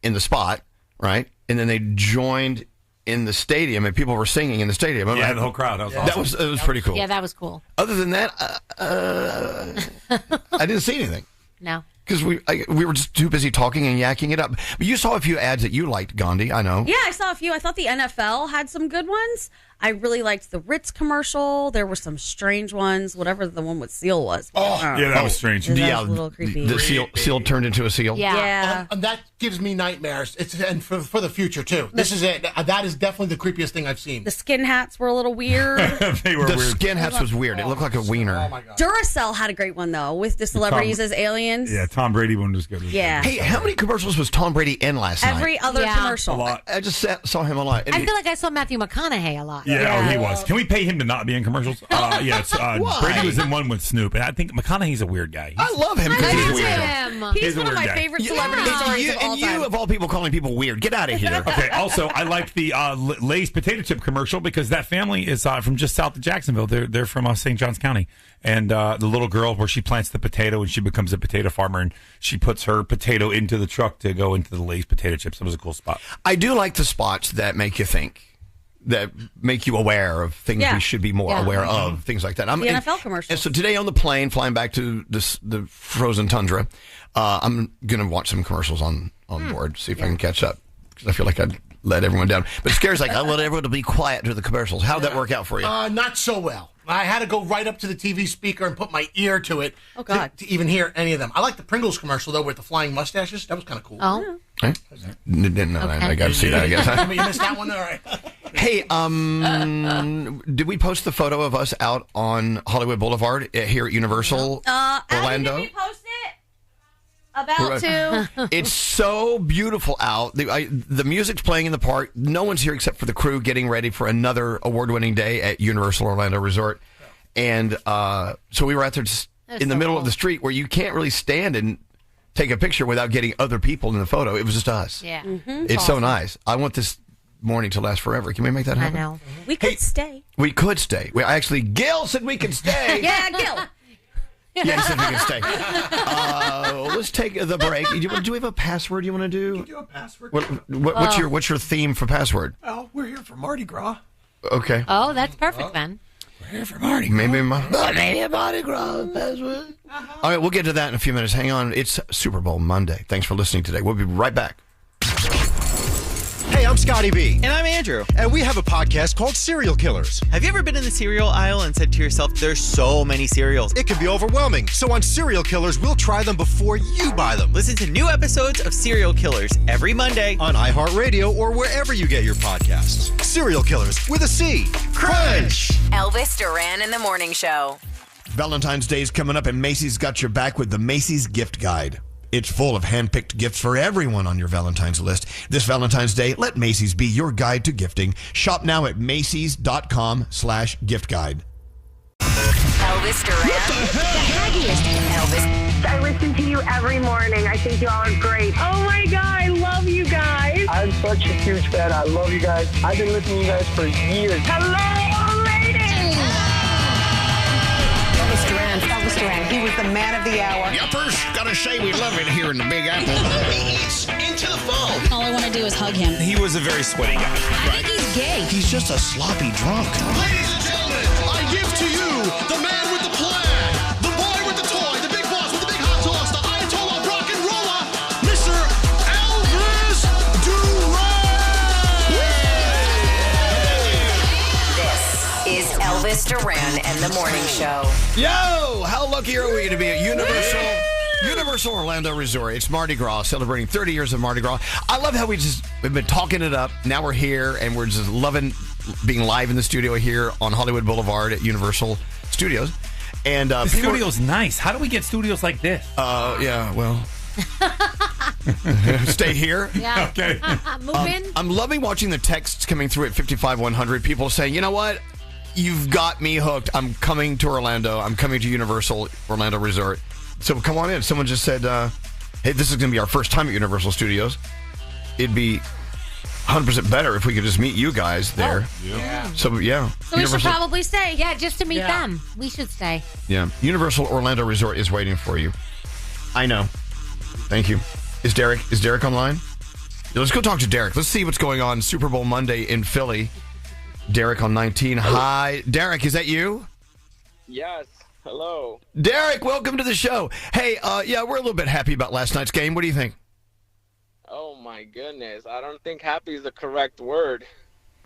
In the spot, right? And then they joined in the stadium, and people were singing in the stadium. Yeah, the whole crowd. That was awesome. That was pretty cool. Yeah, that was cool. Other than that, I didn't see anything. No. Because we were just too busy talking and yakking it up. But you saw a few ads that you liked, Gandhi, I know. Yeah, I saw a few. I thought the NFL had some good ones. I really liked the Ritz commercial. There were some strange ones, whatever the one with Seal was. Yeah, that was strange. That was a little creepy. The seal turned into a seal? Yeah. And that gives me nightmares. And for the future, too. This is it. That is definitely the creepiest thing I've seen. The skin hats were a little weird. They were the weird. skin hats was weird. It looked like a wiener. Oh, my God. Duracell had a great one, though, with the celebrities as aliens. Yeah, Tom Brady one was good. Yeah. Hey, how many commercials was Tom Brady in last night? Every other commercial. A lot. I just saw him a lot. I feel like I saw Matthew McConaughey a lot. Yeah, he was. Can we pay him to not be in commercials? Why? Brady was in one with Snoop, and I think McConaughey's a weird guy. I love him because he's weird. He's one of my favorite celebrity stories of all time. You, of all people, calling people weird. Get out of here. Okay, also, I like the Lay's potato chip commercial because that family is from just south of Jacksonville. They're from St. Johns County. And the little girl where she plants the potato and she becomes a potato farmer and she puts her potato into the truck to go into the Lay's potato chips. That was a cool spot. I do like the spots that make you think, that make you aware of things we should be more aware of, things like that. The NFL commercials. And so today on the plane, flying back to the frozen tundra, I'm going to watch some commercials on board, see if I can catch up, because I feel like I'd let everyone down. But Scary's like, I want everyone to be quiet during the commercials. How'd that work out for you? Not so well. I had to go right up to the TV speaker and put my ear to it to even hear any of them. I like the Pringles commercial, though, with the flying mustaches. That was kind of cool. Oh. Right? Didn't know that. I got to see that, I guess. You missed that one? All right. Hey, did we post the photo of us out on Hollywood Boulevard here at Universal Orlando? Did we post it? About to. It's so beautiful out. The music's playing in the park. No one's here except for the crew getting ready for another award-winning day at Universal Orlando Resort. And so we were out there just in the middle of the street where you can't really stand and take a picture without getting other people in the photo. It was just us. Yeah. It's so nice. I want this morning to last forever. Can we make that happen? I know. We could stay. We could stay. Gil said we could stay. Yeah, Gil. Yeah, he said we can stay. Let's take the break. Do we have a password you want to do? You can do a password. What's your theme for password? Well, we're here for Mardi Gras. Okay. Oh, that's perfect then. We're here for Mardi Gras. Maybe a Mardi Gras password. All right, we'll get to that in a few minutes. Hang on. It's Super Bowl Monday. Thanks for listening today. We'll be right back. Hey, I'm Scotty B. And I'm Andrew. And we have a podcast called Serial Killers. Have you ever been in the cereal aisle and said to yourself, there's so many cereals? It can be overwhelming. So on Serial Killers, we'll try them before you buy them. Listen to new episodes of Serial Killers every Monday on iHeartRadio or wherever you get your podcasts. Serial Killers with a C. Crunch! Elvis Duran in the Morning Show. Valentine's Day is coming up, and Macy's got your back with the Macy's Gift Guide. It's full of hand-picked gifts for everyone on your Valentine's list. This Valentine's Day, let Macy's be your guide to gifting. Shop now at Macy's.com/gift guide. Elvis Duran. Elvis. I listen to you every morning. I think you all are great. Oh my God, I love you guys. I'm such a huge fan. I love you guys. I've been listening to you guys for years. Hello, ladies. Duran. He was the man of the hour. Yuppers, gotta say we love it here in the Big Apple. It's into the phone. All I want to do is hug him. He was a very sweaty guy. I think he's gay. He's just a sloppy drunk. Ladies and gentlemen, I give to you the man with the plan, the boy with the toy, the big boss with the big hot sauce, the Ayatollah of rock and roller, Mr. Elvis Duran. This is Elvis Duran and the Morning Show. Yo, how lucky are we to be at Universal Orlando Resort? It's Mardi Gras, celebrating 30 years of Mardi Gras. I love how we've been talking it up. Now we're here, and we're just loving being live in the studio here on Hollywood Boulevard at Universal Studios. And the studio's nice. How do we get studios like this? Yeah, well... Stay here. Yeah. Okay. Move in. I'm loving watching the texts coming through at 55100. People saying, you know what? You've got me hooked. I'm coming to Orlando. I'm coming to Universal Orlando Resort. So come on in. Someone just said, hey, this is going to be our first time at Universal Studios. It'd be 100% better if we could just meet you guys there. Yeah. So, yeah. So we should probably stay. Yeah, just to meet them. We should stay. Yeah. Universal Orlando Resort is waiting for you. I know. Thank you. Is Derrick online? Yeah, let's go talk to Derrick. Let's see what's going on Super Bowl Monday in Philly. Derrick on 19. Hi. Derrick, is that you? Yes. Hello. Derrick, welcome to the show. Hey, yeah, we're a little bit happy about last night's game. What do you think? Oh, my goodness. I don't think happy is the correct word.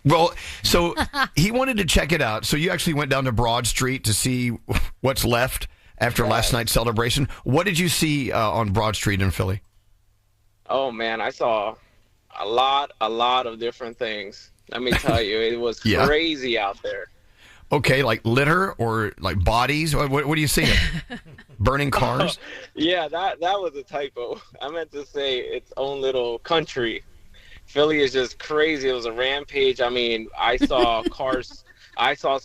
Well, so he wanted to check it out. So you actually went down to Broad Street to see what's left after last night's celebration. What did you see on Broad Street in Philly? Oh, man, I saw a lot of different things. Let me tell you, it was crazy out there. Okay, like litter or like bodies? What do you see? Burning cars? Yeah, that was a typo. I meant to say its own little country. Philly is just crazy. It was a rampage. I mean, I saw cars. I saw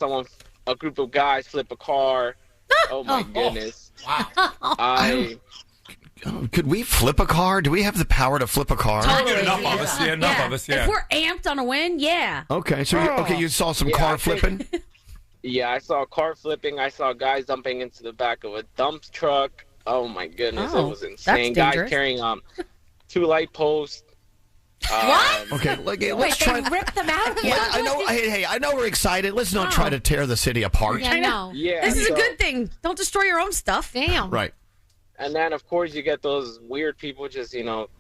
a group of guys flip a car. Oh, my goodness. Wow. Could we flip a car? Do we have the power to flip a car? Totally. Enough of us. Yeah, enough of us. Yeah. If we're amped on a win, yeah. Okay, so you saw some car flipping? Yeah, I saw car flipping. I saw guys jumping into the back of a dump truck. Oh, my goodness. It was insane. Guys carrying 2 light posts. What? Okay, let's try. They ripped them out. I know. Hey, I know we're excited. Let's not try to tear the city apart. I know. Yeah, this is a good thing. Don't destroy your own stuff. Damn. Right. And then, of course, you get those weird people just,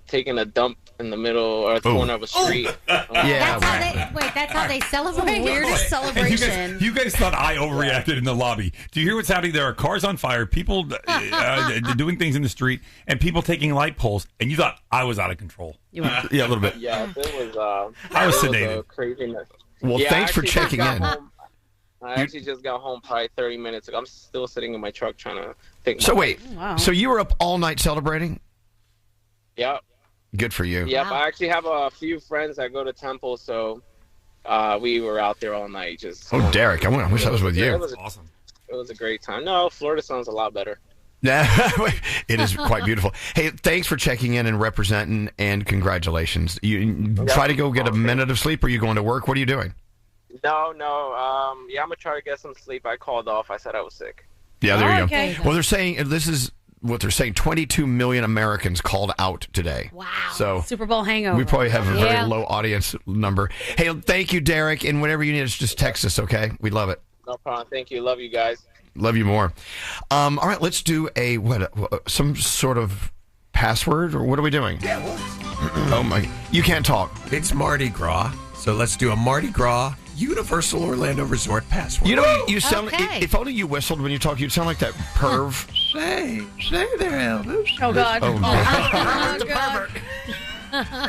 taking a dump in the middle or the corner of a street. Yeah. That's how they celebrate. Weirdest celebration. You guys thought I overreacted in the lobby. Do you hear what's happening? There are cars on fire, people doing things in the street, and people taking light poles, and you thought I was out of control. Yeah, a little bit. Yeah, it was. I was it sedated. Was craziness. Well, thanks for checking in. I actually just got home probably 30 minutes ago. I'm still sitting in my truck trying to think. So wait, so you were up all night celebrating? Yep. Good for you. Yep. I actually have a few friends that go to Temple, so we were out there all night. Just. Oh, Derrick, I wish I was with you. It was awesome. It was a great time. No, Florida sounds a lot better. It is quite beautiful. Hey, thanks for checking in and representing, and congratulations. You try to go get a minute of sleep, or are you going to work? What are you doing? No. Yeah, I'm going to try to get some sleep. I called off. I said I was sick. Yeah, there you go. Well, they're saying, this is what they're saying, 22 million Americans called out today. Wow. So Super Bowl hangover. We probably have a very low audience number. Hey, thank you, Derrick, and whatever you need, just text us, okay? We love it. No problem. Thank you. Love you guys. Love you more. All right, let's do some sort of password, or what are we doing? Oh, my. You can't talk. It's Mardi Gras, so let's do a Mardi Gras Universal Orlando Resort password. You know, you sound. If only you whistled when you talk, you'd sound like that perv. Say there, Elvis. Oh God. Oh, God.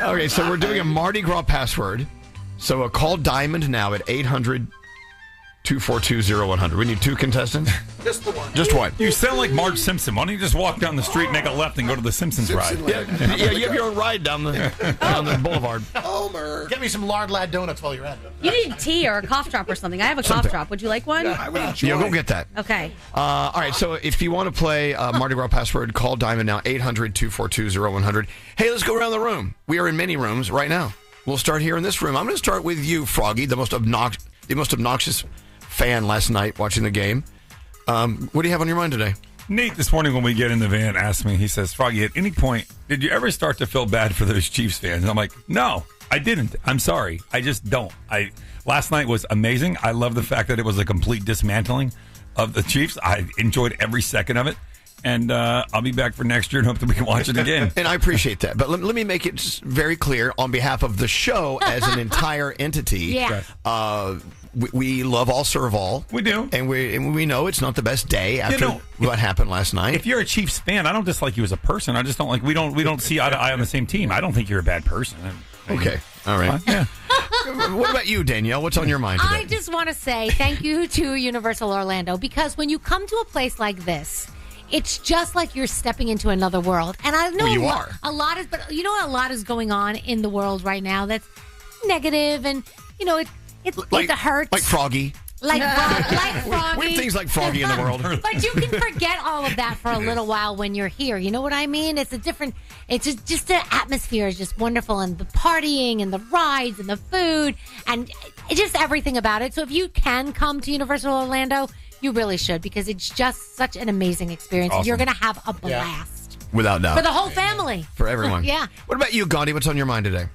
Okay, so we're doing a Mardi Gras password. So call Diamond now at 800-242-0100. We need 2 contestants. Just the one. Just one. You sound like Marge Simpson. Why don't you just walk down the street, make a left, and go to the Simpsons ride? Yeah, you have your own ride down the boulevard. Homer. Get me some lard lad donuts while you're at it. You need tea or a cough drop or something. I have a cough drop. Would you like one? I would enjoy. Yeah, go get that. Okay. All right, so if you want to play Mardi Gras password, call Diamond now, 800-242-0100. Hey, let's go around the room. We are in many rooms right now. We'll start here in this room. I'm going to start with you, Froggy, the most obnoxious fan last night watching the game. What do you have on your mind today? Nate this morning when we get in the van asked me, he says, Froggy, at any point, did you ever start to feel bad for those Chiefs fans? And I'm like, no, I didn't. I'm sorry. I just don't. Last night was amazing. I love the fact that it was a complete dismantling of the Chiefs. I enjoyed every second of it. And I'll be back for next year and hope that we can watch it again. And I appreciate that. But let me make it just very clear on behalf of the show as an entire entity. We love all, serve all. We do. And we know it's not the best day after what happened last night. If you're a Chiefs fan, I don't dislike you as a person. I just don't like, we don't see eye to eye on the same team. I don't think you're a bad person. Okay. All right. Yeah. What about you, Danielle? What's on your mind today? I just want to say thank you to Universal Orlando, because when you come to a place like this, it's just like you're stepping into another world. And I know a lot is, but you know what, a lot is going on in the world right now that's negative, and you know it hurts. Like Froggy. Like Froggy. We have things like Froggy in the world. But you can forget all of that for a little while when you're here. You know what I mean? It's just the atmosphere is just wonderful, and the partying and the rides and the food and just everything about it. So if you can come to Universal Orlando, you really should, because it's just such an amazing experience. Awesome. You're going to have a blast. Without doubt. For the whole family. For everyone. Yeah. What about you, Gandhi? What's on your mind today?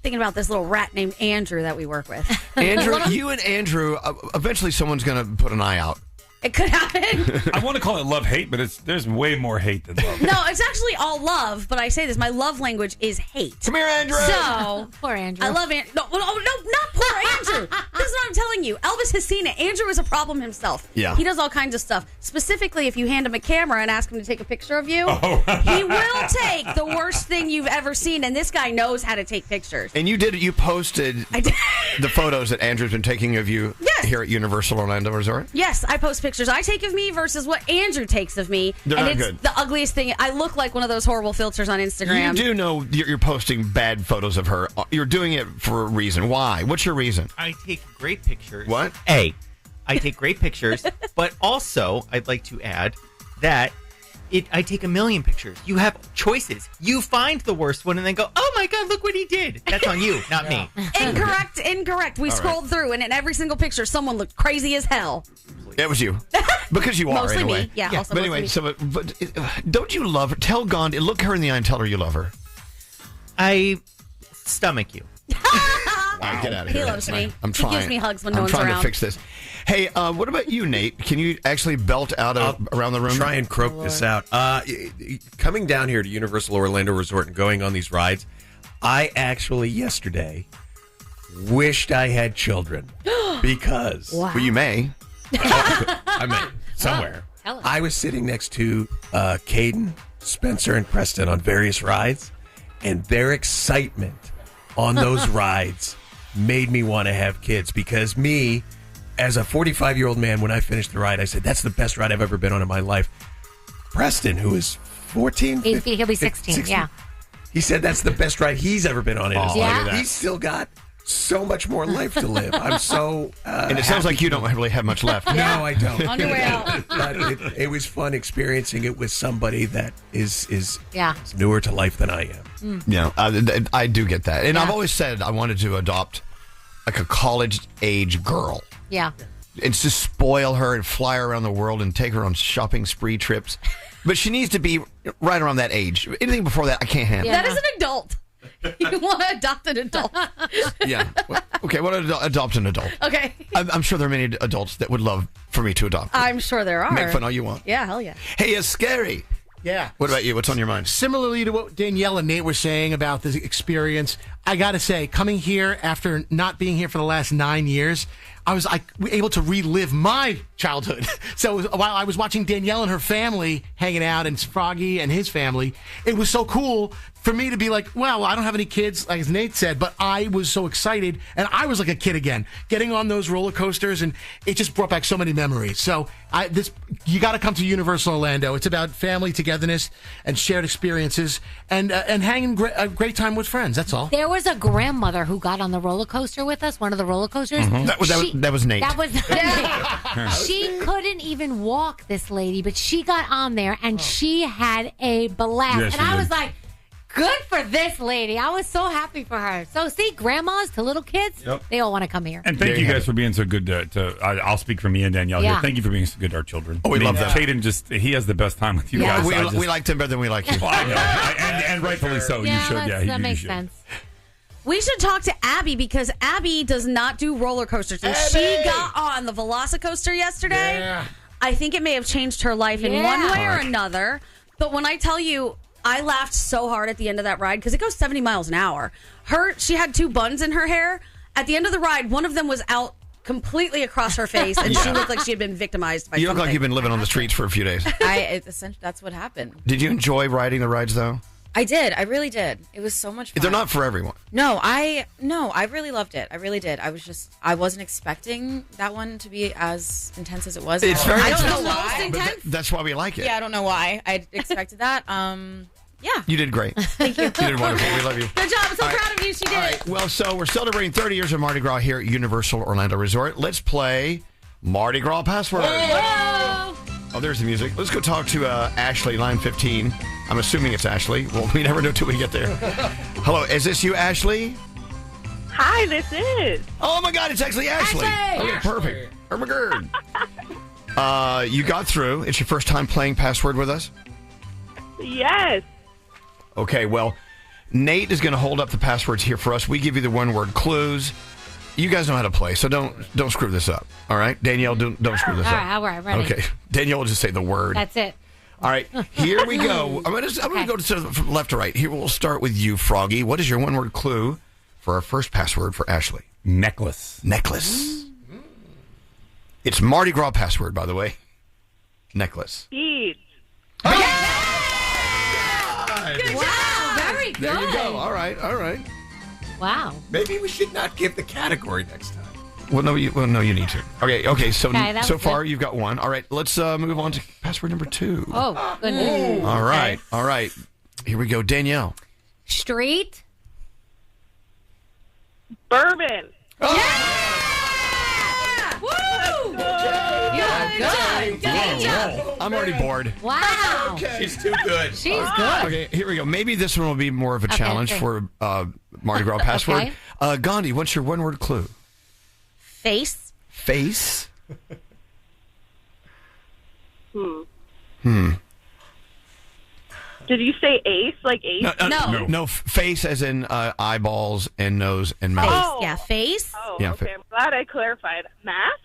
Thinking about this little rat named Andrew that we work with. Andrew, you and Andrew, eventually someone's going to put an eye out. It could happen. I want to call it love-hate, but there's way more hate than love. No, it's actually all love, but I say this. My love language is hate. Come here, Andrew. So, poor Andrew. I love Andrew. No, not poor Andrew. This is what I'm telling you. Elvis has seen it. Andrew is a problem himself. Yeah. He does all kinds of stuff. Specifically, if you hand him a camera and ask him to take a picture of you, he will take the worst thing you've ever seen, and this guy knows how to take pictures. And you posted the photos that Andrew's been taking of you here at Universal Orlando Resort? Yes, I post pictures I take of me versus what Andrew takes of me. They're and not it's good. the ugliest thing. I look like one of those horrible filters on Instagram. You do know you're posting bad photos of her. You're doing it for a reason. Why? What's your reason? I take great pictures. What? I take great pictures, but also I'd like to add that I take a million pictures. You have choices. You find the worst one and then go, oh my God, look what he did. That's on you, not me. Incorrect. We All scrolled through, and in every single picture, someone looked crazy as hell. It was you. Because you are, Mostly anyway. me. Yeah, also But anyway, mostly me. don't you love her? Tell Gandhi, look her in the eye and tell her you love her. I stomach you. All right, get out of here. He loves me. I'm trying. He gives me hugs when no one's I'm trying around. to fix this. Hey, what about you, Nate? Can you actually belt out around the room? Try and croak this out. Coming down here to Universal Orlando Resort and going on these rides, I actually yesterday wished I had children because Well, you may. I may somewhere. I was sitting next to Caden, Spencer, and Preston on various rides, and their excitement on those rides made me want to have kids, because me, as a 45-year-old man, when I finished the ride, I said, that's the best ride I've ever been on in my life. Preston, who is 14? He'll be 16, yeah. He said that's the best ride he's ever been on in his Yeah. life. He's still got so much more life to live. I'm so and it sounds like you don't really have much left. No, I don't. On your way out. But it was fun experiencing it with somebody that is Yeah. newer to life than I am. Yeah, I do get that. And I've always said I wanted to adopt like a college-age girl. Yeah. And just spoil her and fly her around the world and take her on shopping spree trips. But she needs to be right around that age. Anything before that, I can't handle. That is an adult. You want to adopt an adult. Yeah. Okay, what adopt an adult? Okay. I'm sure there are many adults that would love for me to adopt. I'm sure there are. Make fun all you want. Yeah, hell yeah. Hey, it's scary. Yeah. What about you? What's on your mind? Similarly to what Danielle and Nate were saying about this experience, I got to say, coming here after not being here for the last 9 years, I was able to relive my childhood. So while I was watching Danielle and her family hanging out, and Froggy and his family, it was so cool for me to be like, well, I don't have any kids, like as Nate said, but I was so excited, and I was like a kid again, getting on those roller coasters, and it just brought back so many memories. So you got to come to Universal Orlando. It's about family togetherness and shared experiences, and hanging a great time with friends. That's all. There was a grandmother who got on the roller coaster with us, one of the roller coasters. Mm-hmm. That was Nate. That was Nate. She couldn't even walk, this lady, but she got on there and she had a blast. Yes, and she I did. was like, Good for this lady. I was so happy for her. So, see, grandmas to little kids, they all want to come here. And thank you guys for being so good I'll speak for me and Danielle here. Thank you for being so good to our children. Oh, we love that. Caden he has the best time with you guys. We liked him better than we like you. Well, I know. And rightfully so. You should. That makes sense. We should talk to Abby because Abby does not do roller coasters. And she got on the Velocicoaster yesterday. Yeah. I think it may have changed her life in one way or another. But when I tell you, I laughed so hard at the end of that ride because it goes 70 miles an hour. She had 2 buns in her hair. At the end of the ride, one of them was out completely across her face, and she looked like she had been victimized by You something. look like you've been living on the streets for a few days. That's what happened. Did you enjoy riding the rides, though? I did. I really did. It was so much fun. They're not for everyone. No, I really loved it. I really did. I wasn't expecting that one to be as intense as it was. It's very I don't intense. know why. That's why we like it. Yeah, I don't know why. I expected that. Yeah. You did great. Thank you. You did wonderful. We love you. Good job. I'm so proud of you. She did it. Well, so we're celebrating 30 years of Mardi Gras here at Universal Orlando Resort. Let's play Mardi Gras Password. Whoa. Oh, there's the music. Let's go talk to Ashley, line 15. I'm assuming it's Ashley. Well, we never know till we get there. Hello, is this you, Ashley? Hi, this is. Oh, my God, it's actually Ashley. Okay, perfect. Oh, my God. You got through. It's your first time playing Password with us? Yes. Okay, well, Nate is going to hold up the passwords here for us. We give you the one-word clues. You guys know how to play, so don't screw this up. All right, Danielle, don't screw this up. All right, ready. Okay, Danielle will just say the word. That's it. All right, here we go. I'm gonna go from left to right. Here we'll start with you, Froggy. What is your one-word clue for our first password for Ashley? Necklace. Necklace. It's Mardi Gras password, by the way. Necklace. Beads. Good job. Very good. There you go. All right. Wow. Maybe we should not give the category next time. Well, no, you need to. Okay. So Okay, so was far good. you've got one. All right, let's move on to password number 2. Oh, goodness. All right. Here we go, Danielle. Street. Bourbon. Woo! Good. Good job. I'm already bored. Wow. She's too good. She's good. Okay, here we go. Maybe this one will be more of a challenge for Mardi Gras password. Okay. Gandhi, what's your one-word clue? Face. Face. Did you say ace? Like ace? No. Face as in eyeballs and nose and mouth. Face. Yeah, face. Oh, Yeah, okay. I'm glad I clarified. Mask?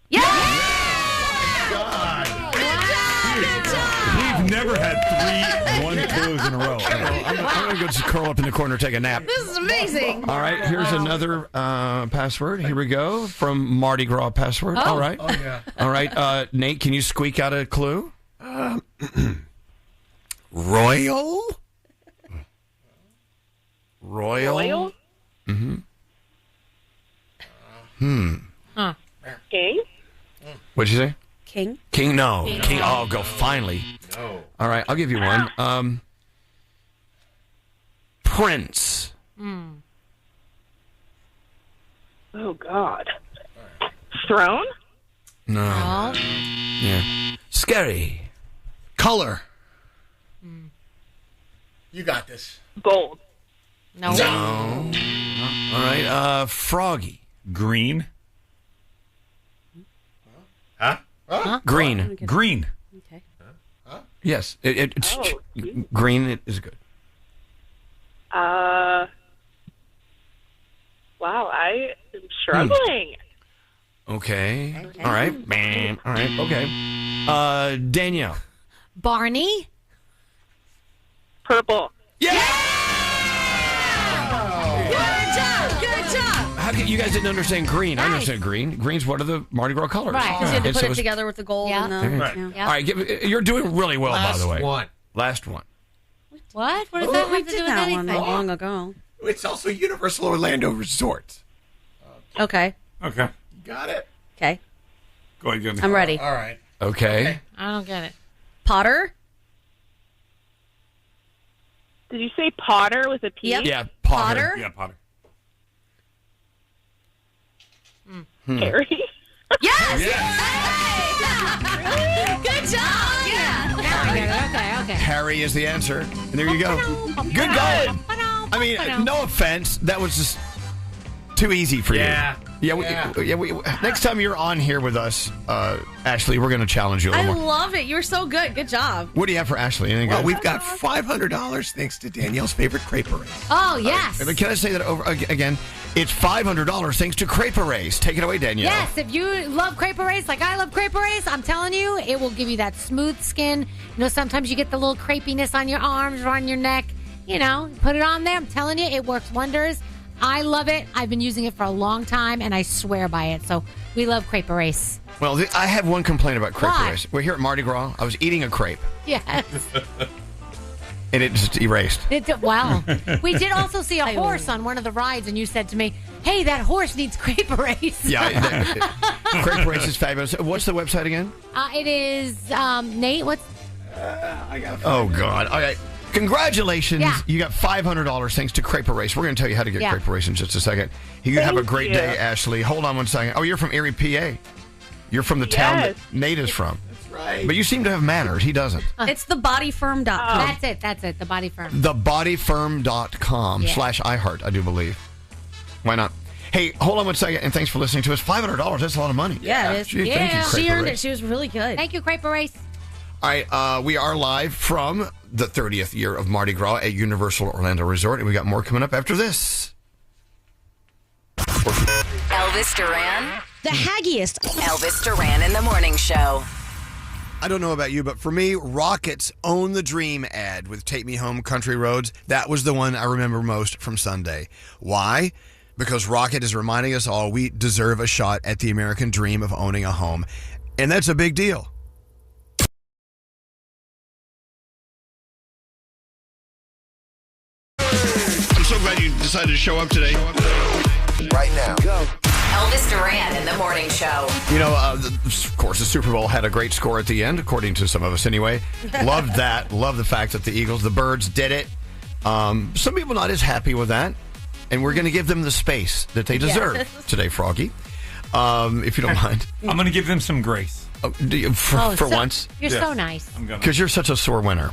Yeah. We've never had 3 one clues in a row. I'm going to go just curl up in the corner and take a nap. This is amazing. All right, here's another password. Here we go from Mardi Gras password. All right. Oh, yeah. All right, Nate, can you squeak out a clue? Royal? Royal? Mm-hmm. Huh. King? What'd you say? King. King, no. King. Oh, go finally. No. All right, I'll give you one. Prince. Oh, God. Throne? No. Yeah. Scary. Color. You got this. Gold. No. All right, Froggy. Green. Huh? Green. Green. Okay. Yes, it's green is good. Wow, I am struggling. Okay. All right. Bam. All right. Okay. Danielle. Barney. Purple. Good job. How can you guys didn't understand green? I understand green. Green's one of the Mardi Gras colors. Right, because you had to And put so it is- together with the gold and the... Right. Yeah. All right, you're doing really well, by the way. Last one. What? What does that we have to do did with that anything? one long ago. It's also Universal Orlando Resort. Okay. Okay. Got it? Okay. Go ahead, Gandhi. I'm ready. All right. Okay. I don't get it. Potter. Did you say Potter with a P? Yep. Yeah, Potter. Potter? Yeah, Potter. Harry? Yes! Good job! Yeah. Now I get it. Okay. Okay. Harry is the answer. And there you go. Good going. I mean, no offense. That was just too easy for you. We, next time you're on here with us, Ashley, we're going to challenge you a I little more. love it. You were so good. Good job. What do you have for Ashley? Anything Well, good? we've got $500 thanks to Danielle's favorite crepe array. Oh, yes. Can I say that over again? It's $500 thanks to Crepe Arrays. Take it away, Danielle. Yes, if you love crepe arrays like I love crepe arrays, I'm telling you, it will give you that smooth skin. You know, sometimes you get the little crepiness on your arms or on your neck. You know, put it on there. I'm telling you, it works wonders. I love it. I've been using it for a long time, and I swear by it. So we love crepe arrays. Well, I have one complaint about Crepe Why? Arrays. We're here at Mardi Gras. I was eating a crepe, Yes. and it just erased. Wow. We did also see a horse on one of the rides, and you said to me, hey, that horse needs crepe arrays. Yeah, Crepe Arrays is fabulous. What's the website again? It is, Nate, what's... Oh, God. All right. Congratulations. Yeah. You got $500 thanks to Crepe Arrays. We're going to tell you how to get Yeah. Crepe Arrays in just a second. You have a Thank great you. day, Ashley. Hold on one second. Oh, you're from Erie, PA. You're from the town that Yes. Nate is from. That's right. But you seem to have manners. He doesn't. It's thebodyfirm.com. That's it, the body firm. Thebodyfirm.com Yeah. /iHeart, I do believe. Why not? Hey, hold on one second, and thanks for listening to us. $500, that's a lot of money. Yeah, it is. Gee, thank you, Crepe She earned Arrays. it. She was really good. Thank you, crepe arrays. All right, we are live from the 30th year of Mardi Gras at Universal Orlando Resort, and we got more coming up after this. Elvis Duran. The haggiest. Elvis Duran in the Morning Show. I don't know about you, but for me, Rocket's Own the Dream ad with Take Me Home Country Roads, that was the one I remember most from Sunday. Why? Because Rocket is reminding us all we deserve a shot at the American dream of owning a home. And that's a big deal. I'm so glad you decided to show up today. Right now. Go. Elvis Duran in the Morning Show. You know, of course, the Super Bowl had a great score at the end, according to some of us anyway. Loved that. Loved the fact that the Eagles, the Birds, did it. Some people not as happy with that. And we're going to give them the space that they deserve today, Froggy. If you don't mind. I'm going to give them some grace. Oh, do you, for once? You're so nice. Because you're such a sore winner.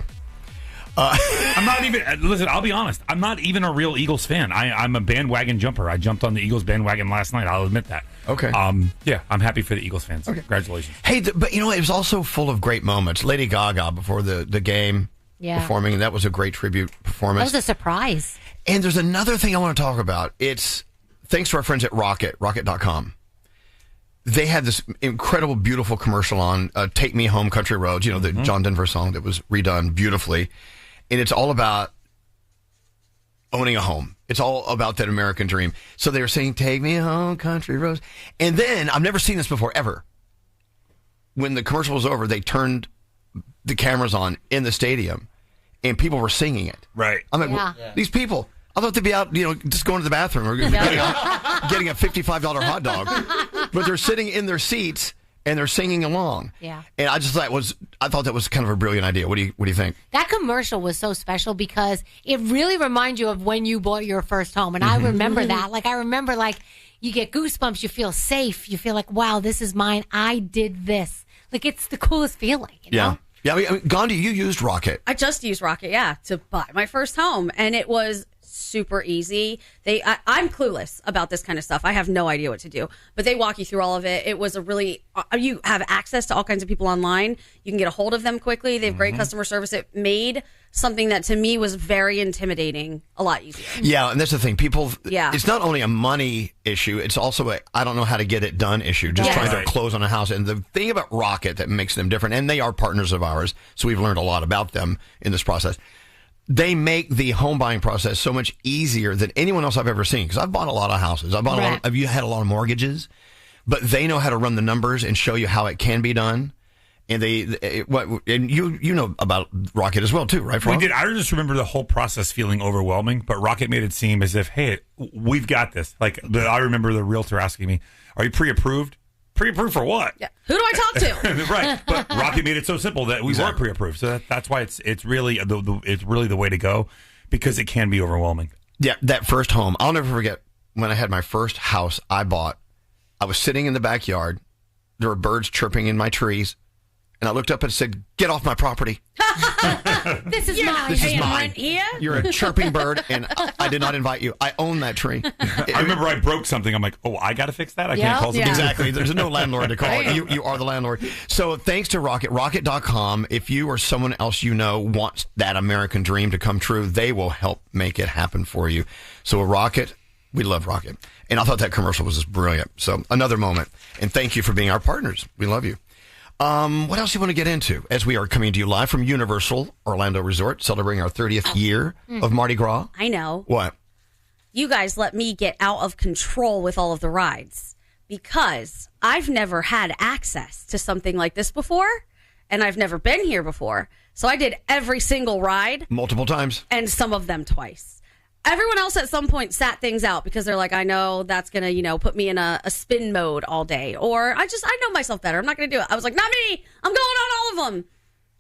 I'm not even, listen, I'll be honest. I'm not even a real Eagles fan. I'm a bandwagon jumper. I jumped on the Eagles bandwagon last night. I'll admit that. Okay. Yeah, I'm happy for the Eagles fans. Okay. Congratulations. Hey, but you know, it was also full of great moments. Lady Gaga before the game performing, and that was a great tribute performance. That was a surprise. And there's another thing I want to talk about. It's thanks to our friends at rocket.com. They had this incredible, beautiful commercial on Take Me Home Country Roads, you know, the John Denver song that was redone beautifully. And it's all about owning a home. It's all about that American dream. So they were saying, take me home, country roads. And then, I've never seen this before, ever. When the commercial was over, they turned the cameras on in the stadium, and people were singing it. Right. I'm like, well, these people, I thought they'd be out, you know, just going to the bathroom or getting a $55 hot dog. But they're sitting in their seats, and they're singing along. Yeah. And I thought that was kind of a brilliant idea. What do you think? That commercial was so special because it really reminds you of when you bought your first home. And I remember that. Like, I remember, like, you get goosebumps. You feel safe. You feel like, wow, this is mine. I did this. Like, it's the coolest feeling. You know? Yeah. I mean, Gandhi, you used Rocket. I just used Rocket, to buy my first home, and it was super easy. I'm clueless about this kind of stuff. I have no idea what to do, but they walk you through all of it. It was a really, you have access to all kinds of people online. You can get a hold of them quickly. They have great customer service. It made something that to me was very intimidating a lot easier. Yeah, and that's the thing. People, it's not only a money issue, it's also I don't know how to get it done issue, just trying to close on a house. And the thing about Rocket that makes them different, and they are partners of ours, so we've learned a lot about them in this process. They make the home buying process so much easier than anyone else I've ever seen. Because I've bought a lot of houses. I've bought you had a lot of mortgages, but they know how to run the numbers and show you how it can be done. And you know about Rocket as well too, right? Frog? We did. I just remember the whole process feeling overwhelming, but Rocket made it seem as if, hey, we've got this. Like I remember the realtor asking me, "Are you pre-approved?" Pre-approved for what? Yeah. Who do I talk to? Right, but Rocket made it so simple that we weren't pre-approved. So that's why it's really the way to go, because it can be overwhelming. Yeah, that first home, I'll never forget when I had my first house I bought. I was sitting in the backyard. There were birds chirping in my trees, And I looked up and said, "Get off my property. This is mine. This is mine. Here? You're a chirping bird, and I did not invite you. I own that tree." I remember I broke something. I'm like, oh, I got to fix that? I can't call somebody. Exactly. There's no landlord to call. You are the landlord. So thanks to Rocket, Rocket.com, if you or someone else you know wants that American dream to come true, they will help make it happen for you. So Rocket, we love Rocket. And I thought that commercial was just brilliant. So another moment. And thank you for being our partners. We love you. What else do you want to get into as we are coming to you live from Universal Orlando Resort, celebrating our 30th year of Mardi Gras? I know. What? You guys let me get out of control with all of the rides because I've never had access to something like this before, and I've never been here before. So I did every single ride. Multiple times. And some of them twice. Everyone else at some point sat things out because they're like, I know that's going to, put me in a spin mode all day. Or I know myself better. I'm not going to do it. I was like, not me. I'm going on all of them.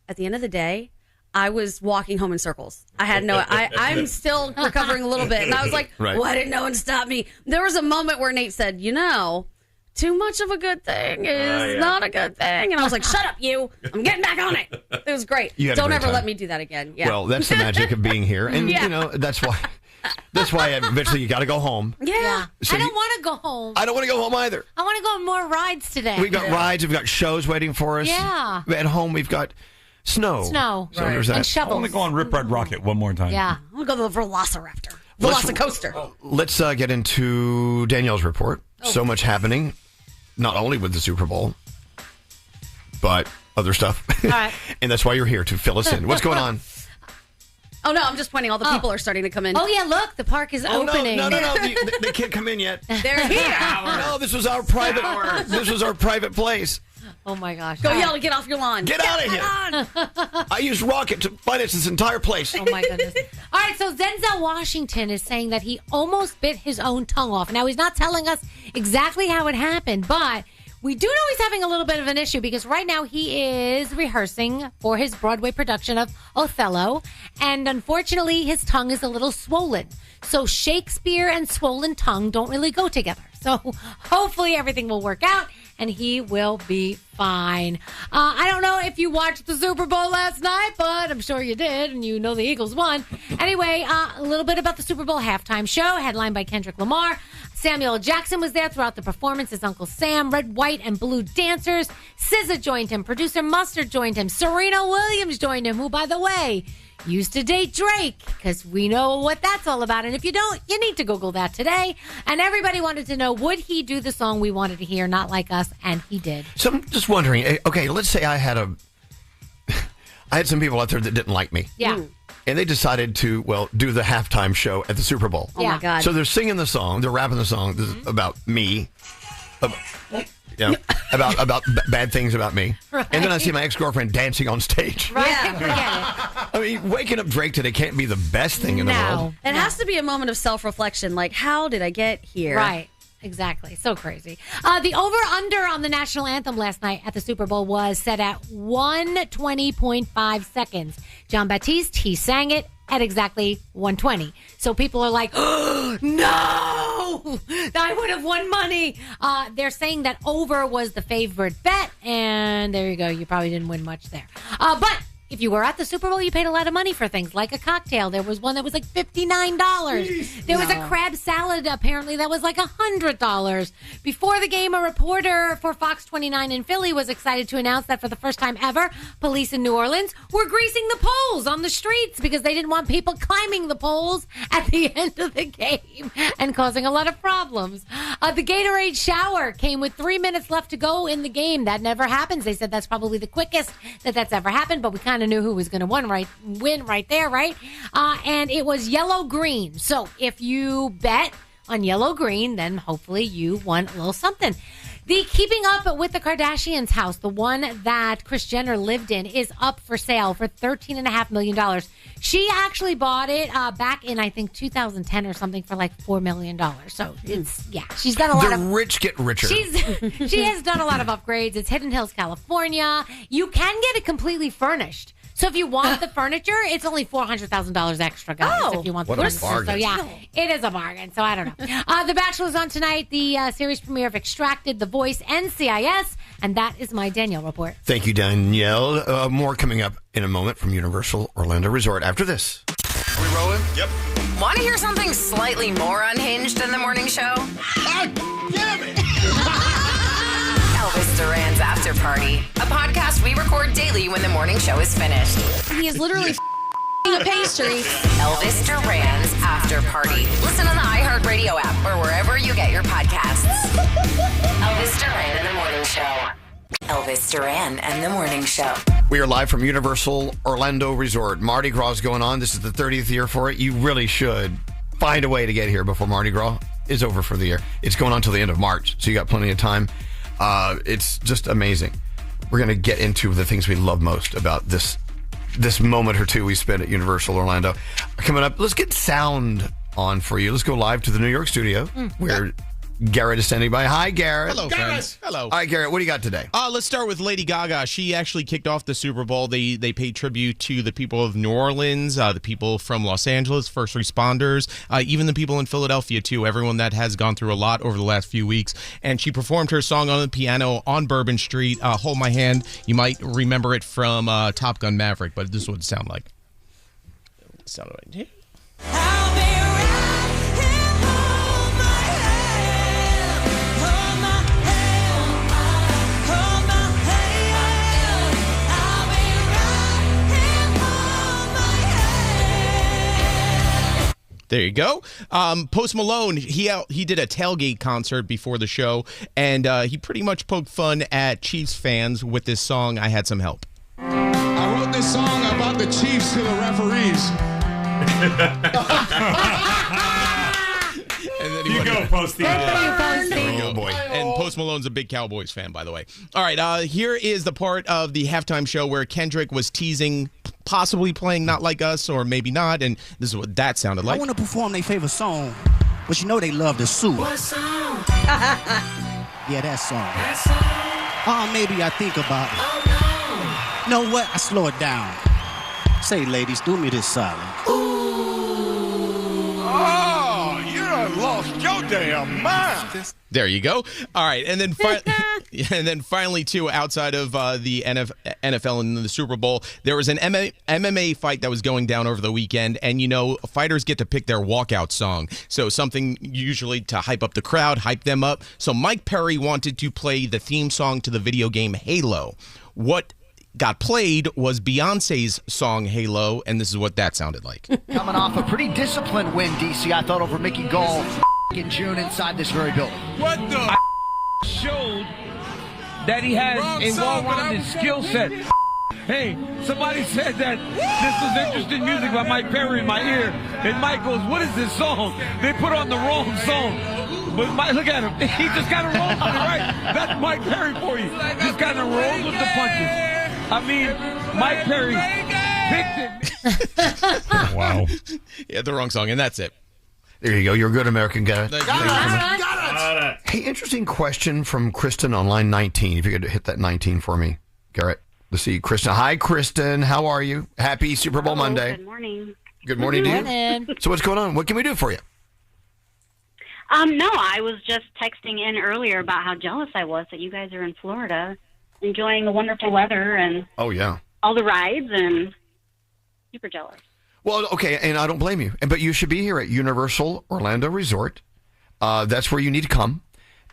At the end of the day, I was walking home in circles. I'm still recovering a little bit. And I was like, why didn't no one stop me? There was a moment where Nate said, too much of a good thing is not a good thing. And I was like, shut up, you. I'm getting back on it. It was great. Don't ever let me do that again. Yeah. Well, that's the magic of being here. And, that's why... That's why eventually you got to go home. Yeah. So I don't want to go home. I don't want to go home either. I want to go on more rides today. We've got rides. We've got shows waiting for us. Yeah. At home, we've got snow. So there's that. And shovels. I want to go on Rip Ride Rocket one more time. Yeah. I'm going to go to the Velociraptor. Velocicoaster. Let's get into Danielle's report. So much happening, not only with the Super Bowl, but other stuff. All right. And that's why you're here, to fill us in. What's going on? Oh, no, I'm just pointing. All the people are starting to come in. Oh, yeah, look, the park is opening. No. They can't come in yet. They're here. No, this was our private. This was our private place. Oh, my gosh. Go yell and get off your lawn. Get out of here. I used Rocket to finance this entire place. Oh, my goodness. All right, so Denzel Washington is saying that he almost bit his own tongue off. Now, he's not telling us exactly how it happened, but we do know he's having a little bit of an issue because right now he is rehearsing for his Broadway production of Othello, and unfortunately his tongue is a little swollen. So Shakespeare and swollen tongue don't really go together. So hopefully everything will work out and he will be fine. I don't know if you watched the Super Bowl last night, but I'm sure you did, and you know the Eagles won. Anyway, a little bit about the Super Bowl halftime show, headlined by Kendrick Lamar. Samuel L. Jackson was there throughout the performance. His Uncle Sam, red, white, and blue dancers. SZA joined him. Producer Mustard joined him. Serena Williams joined him, who, by the way, used to date Drake, because we know what that's all about. And if you don't, you need to Google that today. And everybody wanted to know, would he do the song we wanted to hear, Not Like Us? And he did. So I'm just wondering, okay, let's say I had some people out there that didn't like me. Yeah. And they decided to, do the halftime show at the Super Bowl. Oh, my God. So they're singing the song, they're rapping the song about me, about bad things about me. Right. And then I see my ex-girlfriend dancing on stage. Right? Yeah. Forget it. I mean, waking up Drake today can't be the best thing in the world. It has to be a moment of self-reflection, like, how did I get here? Right. Exactly. So crazy. The over-under on the national anthem last night at the Super Bowl was set at 120.5 seconds. John Baptiste, he sang it at exactly 120. So people are like, oh, no, I would have won money. They're saying that over was the favorite bet. And there you go. You probably didn't win much there. But if you were at the Super Bowl, you paid a lot of money for things like a cocktail. There was one that was like $59. There was a crab salad, apparently, that was like $100. Before the game, a reporter for Fox 29 in Philly was excited to announce that for the first time ever, police in New Orleans were greasing the poles on the streets because they didn't want people climbing the poles at the end of the game and causing a lot of problems. The Gatorade shower came with 3 minutes left to go in the game. That never happens. They said that's probably the quickest that's ever happened, but we kind of knew who was going to win right there, right? And it was yellow-green. So if you bet on yellow-green, then hopefully you won a little something. The Keeping Up with the Kardashians house, the one that Kris Jenner lived in, is up for sale for $13.5 million. She actually bought it back in, I think, 2010 or something for like $4 million. So it's, she's done a lot The of... rich get richer. She has done a lot of upgrades. It's Hidden Hills, California. You can get it completely furnished. So if you want the furniture, it's only $400,000 extra, guys. If you want the what a furniture. bargain. So it is a bargain. So I don't know. The Bachelor's on tonight. The series premiere of Extracted, The Voice, NCIS, And that is my Danielle report. Thank you, Danielle. More coming up in a moment from Universal Orlando Resort after this. Are we rolling? Yep. Want to hear something slightly more unhinged than the morning show? Damn it! Elvis Duran's After Party, a podcast we record daily when the morning show is finished. He is literally a pastry. Elvis Duran's After Party. Listen on the iHeartRadio app or wherever you get your podcasts. Elvis Duran and the Morning Show. Elvis Duran and the Morning Show. We are live from Universal Orlando Resort. Mardi Gras is going on. This is the 30th year for it. You really should find a way to get here before Mardi Gras is over for the year. It's going on till the end of March, so you got plenty of time. It's just amazing. We're going to get into the things we love most about this moment or two we spent at Universal Orlando. Coming up, let's get sound on for you. Let's go live to the New York studio where Garrett is standing by. Hi, Garrett. Hello, friends. Hello. All right, Garrett, what do you got today? Let's start with Lady Gaga. She actually kicked off the Super Bowl. They paid tribute to the people of New Orleans, the people from Los Angeles, first responders, even the people in Philadelphia, too. Everyone that has gone through a lot over the last few weeks. And she performed her song on the piano on Bourbon Street, Hold My Hand. You might remember it from Top Gun Maverick, but this is what it sounded like. It sounded like here. There you go. Post Malone, he did a tailgate concert before the show, and he pretty much poked fun at Chiefs fans with this song, I Had Some Help. I wrote this song about the Chiefs to the referees. And then You go, Posty. Oh, boy. And Post Malone's a big Cowboys fan, by the way. All right, here is the part of the halftime show where Kendrick was teasing possibly playing Not Like Us or maybe not, and this is what that sounded like. I want to perform their favorite song, but you know they love the suit. What song? Yeah, that song. Maybe I think about it. Oh, no. You know what? I slow it down. Say, ladies, do me this solid. Oh, you done lost your damn mind. There you go. All right, and then finally, too, outside of the NFL and the Super Bowl, there was an MMA fight that was going down over the weekend, and you know, fighters get to pick their walkout song, so something usually to hype up the crowd, hype them up. So Mike Perry wanted to play the theme song to the video game Halo. What got played was Beyonce's song Halo, and this is what that sounded like. Coming off a pretty disciplined win, DC, I thought, over Mickey Gall in June inside this very building. What the showed that he has a well-rounded skill set. Hey, somebody said that this was interesting music by Mike Perry in my ear, and Mike goes, "What is this song? They put on the wrong song." But Mike, look at him. He just kind of rolls with it, right? That's Mike Perry for you. Just kind of rolls with the punches. I mean, Mike Perry picked it. Wow. Yeah, the wrong song, and that's it. There you go. You're a good American guy. Got it. Hey, interesting question from Kristen on line 19. If you could hit that 19 for me, Garrett. Let's see. Kristen. Hi, Kristen. How are you? Happy Super Bowl Monday. Good morning. Good morning to you. So what's going on? What can we do for you? No, I was just texting in earlier about how jealous I was that you guys are in Florida enjoying the wonderful weather and Oh, yeah. all the rides, and super jealous. Well, okay, and I don't blame you. But you should be here at Universal Orlando Resort. That's where you need to come.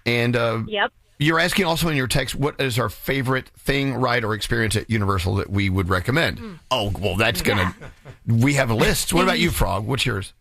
And Yep. You're asking also in your text, what is our favorite thing, ride, or experience at Universal that we would recommend? Oh, well, that's going to... We have a list. What about you, Frog? What's yours?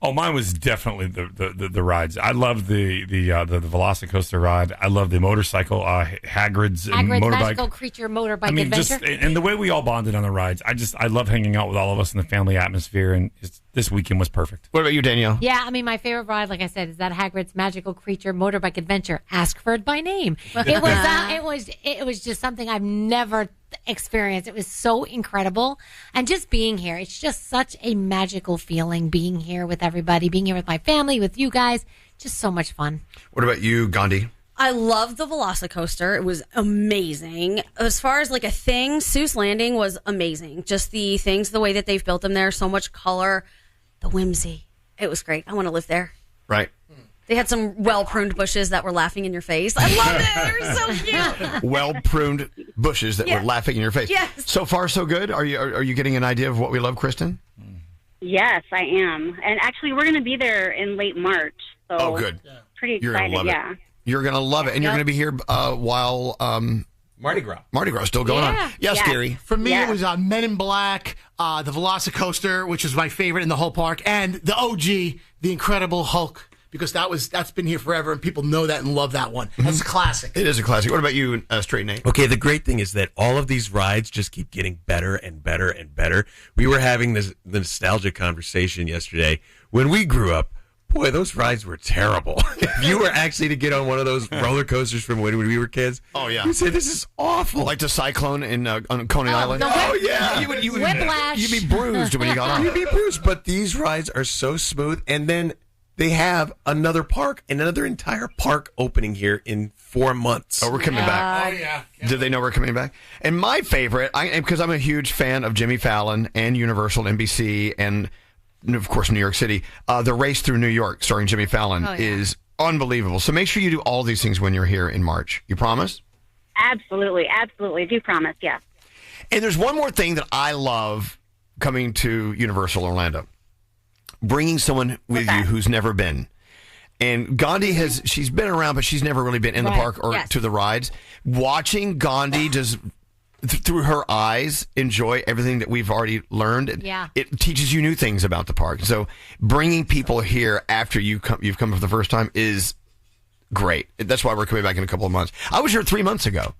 Oh, mine was definitely the rides. I love the Velocicoaster ride. I love the motorcycle, Hagrid's motorbike. Magical Creature Motorbike Adventure. And the way we all bonded on the rides. I love hanging out with all of us in the family atmosphere, and this weekend was perfect. What about you, Danielle? Yeah, I mean, my favorite ride, like I said, is that Hagrid's Magical Creature Motorbike Adventure. Ask for it by name. It was just something I've never experienced. It was so incredible, and just being here, it's just such a magical feeling. Being here with everybody, being here with my family, with you guys, just so much fun. What about you, Gandhi? I loved the Velocicoaster. It was amazing. As far as like a thing, Seuss Landing was amazing. Just the things, the way that they've built them there, so much color, the whimsy. It was great. I want to live there. Right. They had some well-pruned bushes that were laughing in your face. I loved it. They were so cute. Well-pruned bushes that were laughing in your face. Yes. So far, so good. Are you getting an idea of what we love, Kristen? Yes, I am. And actually, we're going to be there in late March. So Oh, good. Pretty You're excited, gonna love yeah. it. You're going to love it. And you're going to be here while Mardi Gras. Mardi Gras is still going on. Yes, Gary. For me, it was Men in Black, the Velocicoaster, which was my favorite in the whole park, and the OG, the Incredible Hulk, because that's been here forever, and people know that and love that one. That's a classic. It is a classic. What about you, Straight Nate? Okay, the great thing is that all of these rides just keep getting better and better and better. We were having this nostalgia conversation yesterday. When we grew up, boy, those rides were terrible. If you were actually to get on one of those roller coasters from when we were kids, you'd say, this is awful. Like the Cyclone on Coney Island? Yeah. You would Whiplash. You'd be bruised when you got on. You'd be bruised, but these rides are so smooth. And then they have another park, another entire park opening here in 4 months. Oh, we're coming back. Oh, yeah. Did they know we're coming back? And my favorite, because I'm a huge fan of Jimmy Fallon and Universal, NBC, and of course New York City, the Race Through New York starring Jimmy Fallon is unbelievable. So make sure you do all these things when you're here in March. You promise? Absolutely. Do promise, yeah. And there's one more thing that I love coming to Universal Orlando. Bringing someone with you who's never been. And Gandhi she's been around, but she's never really been in the park or to the rides. Watching Gandhi just through her eyes enjoy everything that we've already learned. It teaches you new things about the park. So bringing people here after you've come for the first time is great. That's why we're coming back in a couple of months. I was here 3 months ago.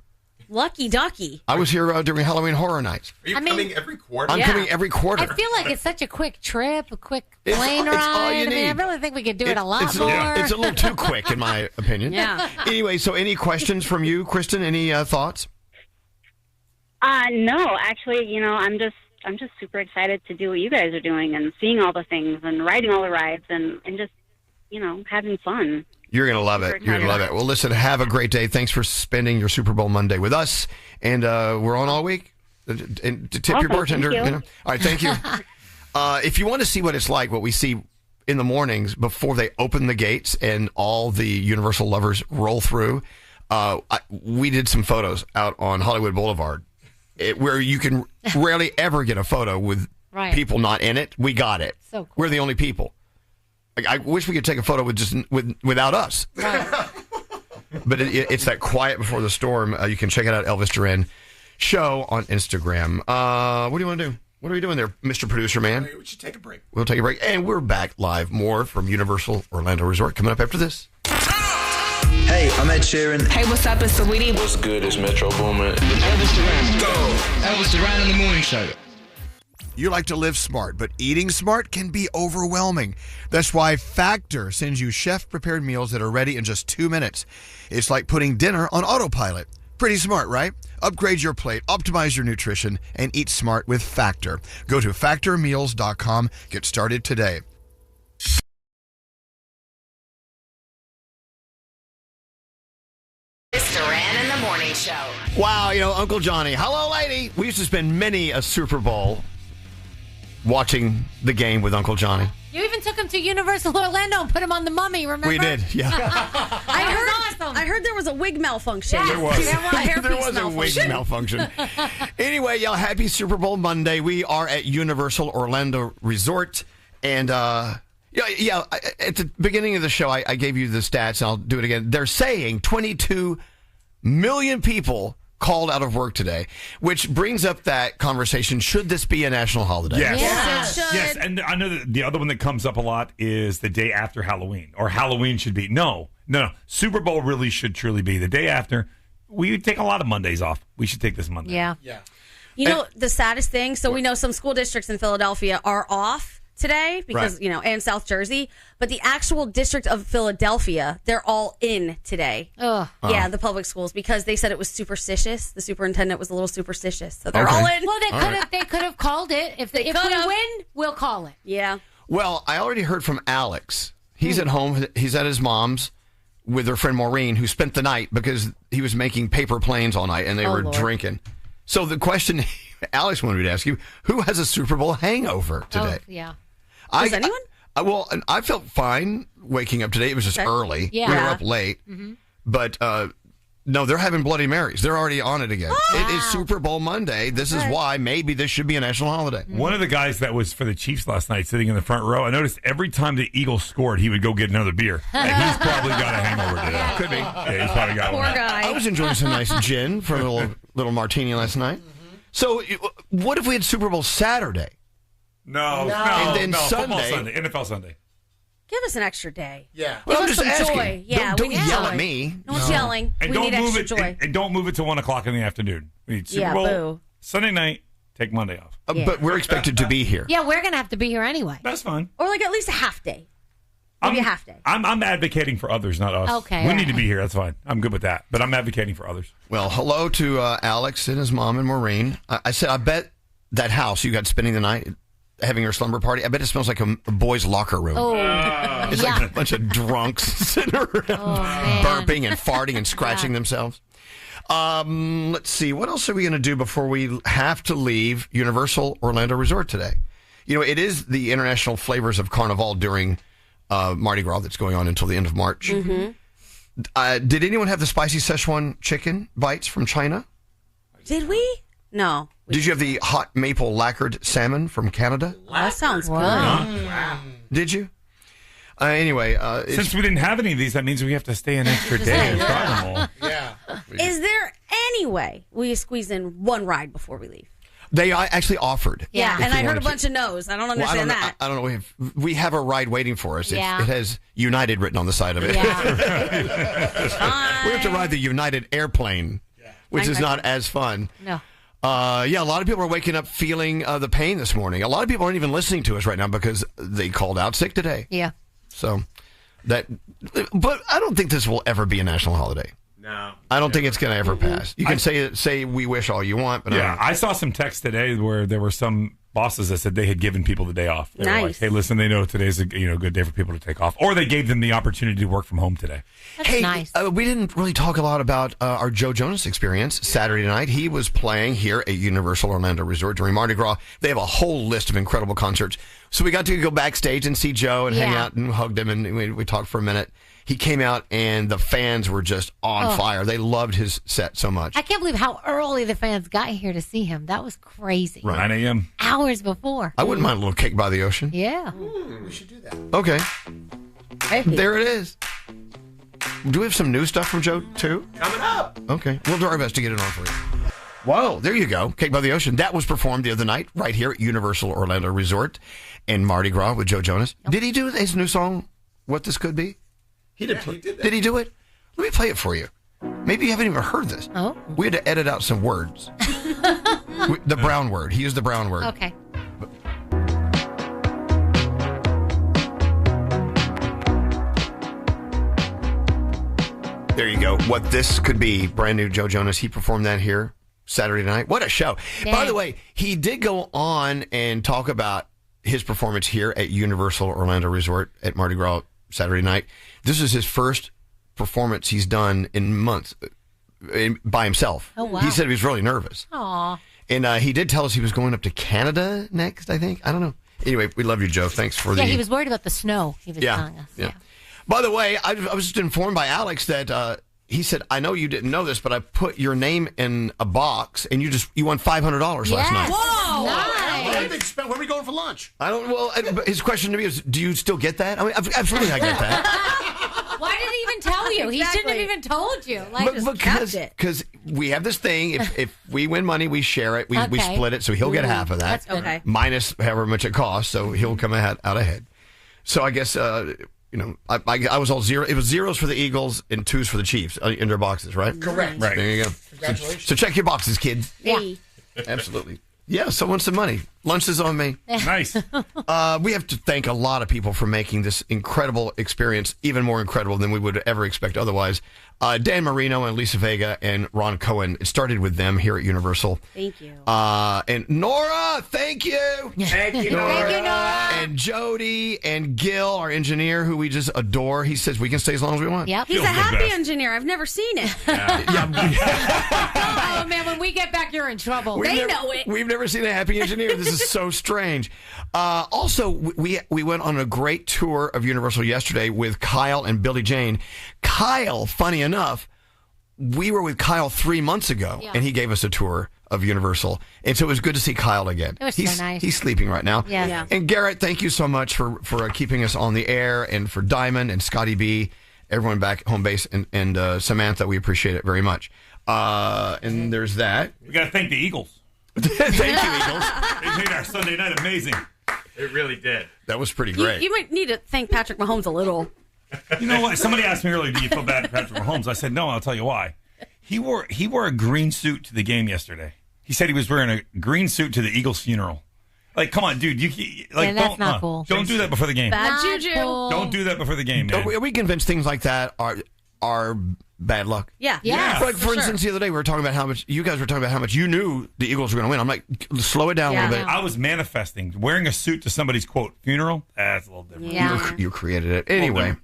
Lucky ducky. I was here during Halloween Horror Nights. Are you coming every quarter? I'm coming every quarter. I feel like it's such a quick trip, a quick It's plane all ride. you I mean, I need. really think we could do it a lot it's more. It's a little too quick, in my opinion. Yeah. Anyway, so any questions from you, Kristen? Any thoughts? No, actually, I'm just super excited to do what you guys are doing and seeing all the things and riding all the rides and just, having fun. You're going to love it. You're going to love it. Well, listen, have a great day. Thanks for spending your Super Bowl Monday with us. And we're on all week. And to tip your bartender. Thank you. All right, thank you. If you want to see what it's like, what we see in the mornings before they open the gates and all the Universal lovers roll through, we did some photos out on Hollywood Boulevard where you can rarely ever get a photo with people not in it. We got it. So cool. We're the only people. I wish we could take a photo without us. Right. But it's that quiet before the storm. You can check it out, Elvis Duran Show on Instagram. What do you want to do? What are we doing there, Mr. Producer Man? We should take a break. We'll take a break. And we're back live. More from Universal Orlando Resort coming up after this. Hey, I'm Ed Sheeran. Hey, what's up? It's Saweetie. What's good? It's Metro Boomin. Elvis Duran. Go. Elvis Duran in the Morning Show. You like to live smart, but eating smart can be overwhelming. That's why Factor sends you chef-prepared meals that are ready in just 2 minutes. It's like putting dinner on autopilot. Pretty smart, right? Upgrade your plate, optimize your nutrition, and eat smart with Factor. Go to factormeals.com. Get started today. Duran in the Morning Show. Wow, Uncle Johnny. Hello, lady. We used to spend many a Super Bowl watching the game with Uncle Johnny. You even took him to Universal Orlando and put him on the Mummy, remember? We did, yeah. I heard there was a wig malfunction. Yes, There was. A There was a wig malfunction. Anyway, y'all, happy Super Bowl Monday. We are at Universal Orlando Resort. And, at the beginning of the show, I gave you the stats, and I'll do it again. They're saying 22 million people called out of work today, which brings up that conversation. Should this be a national holiday? Yes. Yes, it should. Yes, and I know that the other one that comes up a lot is the day after Halloween, or Halloween should be. No. Super Bowl really should truly be the day after. We take a lot of Mondays off. We should take this Monday. Yeah. The saddest thing, so we know some school districts in Philadelphia are off today because, and South Jersey, but the actual District of Philadelphia, they're all in today. Ugh. Yeah, the public schools, because they said it was superstitious. The superintendent was a little superstitious, so they're all in. Well, they could have called it. If we win, we'll call it. Yeah. Well, I already heard from Alex. He's at home. He's at his mom's with her friend Maureen, who spent the night because he was making paper planes all night and they were Lord. drinking. So the question Alex wanted me to ask you, who has a Super Bowl hangover today? Oh, yeah. Does anyone? And I felt fine waking up today. It was just early. Yeah. We were up late. But no, they're having Bloody Marys. They're already on it again. It is Super Bowl Monday. This is why maybe this should be a national holiday. One of the guys that was for the Chiefs last night sitting in the front row, I noticed every time the Eagles scored, he would go get another beer. And he's probably got a hangover today. Could be. Yeah, he's probably got one. I was enjoying some nice gin for a little martini last night. So what if we had Super Bowl Saturday? No. And then Football Sunday. Sunday, NFL Sunday. Give us an extra day. Yeah. Well, I'm Give just us some asking. joy. Yeah, Don't we need yell joy. at me. No one's yelling. And we don't need move extra it. joy. And don't move it to 1 o'clock in the afternoon. We need Super Bowl boo. Sunday night. Take Monday off. But we're expected to be here. Yeah, we're going to have to be here anyway. That's fine. Or like at least a half day. Maybe a half day. I'm advocating for others, not us. Okay, We all need to right. be here. That's fine. I'm good with that. But I'm advocating for others. Well, hello to Alex and his mom and Maureen. I said, I bet that house you got spending the night having your slumber party, I bet it smells like a boy's locker room. Oh, It's like a bunch of drunks sitting around burping and farting and scratching themselves. Let's see. What else are we going to do before we have to leave Universal Orlando Resort today? You know, it is the International Flavors of Carnival during Mardi Gras that's going on until the end of March. Did anyone have the spicy Szechuan chicken bites from China? Did we? No. Did you have the hot maple lacquered salmon from Canada? That sounds good. Wow. Did you? Anyway, Since we didn't have any of these, that means we have to stay an extra day and try them all. Yeah. Is there any way we squeeze in one ride before we leave? they actually offered. Yeah, if and we I heard a wanted bunch to. of no's. I don't Well, understand that. I don't know. We have a ride waiting for us. Yeah. It has United written on the side of it. Yeah. We have to ride the United airplane, which is not as fun. No. Yeah, a lot of people are waking up feeling the pain this morning. A lot of people aren't even listening to us right now because they called out sick today. Yeah. So but I don't think this will ever be a national holiday. No. I don't think it's going to ever pass. You can say we wish all you want, but Yeah, I saw some texts today where there were some bosses that said they had given people the day off. They were like, Nice. hey, listen, they know today's a good day for people to take off. Or they gave them the opportunity to work from home today. Hey, we didn't really talk a lot about our Joe Jonas experience Saturday night. He was playing here at Universal Orlando Resort during Mardi Gras. They have a whole list of incredible concerts. So we got to go backstage and see Joe and hang out and hugged him, and we talked for a minute. He came out, and the fans were just on fire. They loved his set so much. I can't believe how early the fans got here to see him. That was crazy. 9 a.m. Hours before. I wouldn't mind a little cake by the ocean. Yeah. We should do that. Okay. There it is. Do we have some new stuff from Joe, too? Coming up. Okay. We'll do our best to get it on for you. Whoa, there you go. Cake by the Ocean. That was performed the other night right here at Universal Orlando Resort in Mardi Gras with Joe Jonas. Did he do his new song, What This Could Be? He did. Did he do it? Let me play it for you. Maybe you haven't even heard this. Oh. We had to edit out some words. The brown word. He used the brown word. Okay. There you go. What This Could Be. Brand new Joe Jonas. He performed that here Saturday night. What a show. By the way, he did go on and talk about his performance here at Universal Orlando Resort at Mardi Gras Saturday night. This is his first performance he's done in months by himself. Oh, wow. He said he was really nervous. Aw. And he did tell us he was going up to Canada next, I think. I don't know. Anyway, we love you, Joe. Thanks for Yeah, he was worried about the snow, he was telling us. Yeah. By the way, I was just informed by Alex that he said, I know you didn't know this, but I put your name in a box, and you won $500 last night. Whoa! Nice. Where are we going for lunch? I don't. Well, but his question to me is, do you still get that? I mean, absolutely, I get that. Why did he even tell you? He shouldn't have even told you. Like, Because we have this thing. If we win money, we share it. We split it, so he'll get half of that. That's okay. Minus however much it costs, so he'll come out ahead. So I guess I was all zero. It was zeros for the Eagles and twos for the Chiefs in their boxes, right? Correct. Right. There you go. Congratulations. So check your boxes, kids. Yeah. Absolutely. Yeah, someone some money. Lunch is on me. Nice. We have to thank a lot of people for making this incredible experience even more incredible than we would ever expect otherwise. Dan Marino and Lisa Vega and Ron Cohen. It started with them here at Universal. Thank you. And Nora, thank you. Thank you, Nora. Thank you, Nora. And Jody and Gil, our engineer, who we just adore. He says we can stay as long as we want. Yep. He's a happy engineer. I've never seen it. Oh, man, when we get back, you're in trouble. They know it. We've never seen a happy engineer. This is so strange. Also, we went on a great tour of Universal yesterday with Kyle and Billie Jane. Kyle, funny enough, we were with Kyle 3 months ago, and he gave us a tour of Universal. And so it was good to see Kyle again. It was so nice. He's sleeping right now. Yeah. And Garrett, thank you so much for keeping us on the air, and for Diamond and Scotty B, everyone back home base, and Samantha. We appreciate it very much. And there's that. We got to thank the Eagles. Thank you, Eagles. They made our Sunday night amazing. It really did. That was pretty great. You might need to thank Patrick Mahomes a little. You know what? Somebody asked me earlier, do you feel bad for Patrick Mahomes? I said, no, and I'll tell you why. He wore a green suit to the game yesterday. He said he was wearing a green suit to the Eagles' funeral. Like, come on, dude. That's not cool. Don't do that before the game. Bad juju. Cool. Don't do that before the game, man. Are we convinced things like that are bad luck? Yeah. Yes, Like, for instance, the other day we were talking about how much you guys were talking about how much you knew the Eagles were going to win. I'm like, slow it down a little bit. I was manifesting. Wearing a suit to somebody's, quote, funeral, that's a little different. Yeah. You created it. Anyway,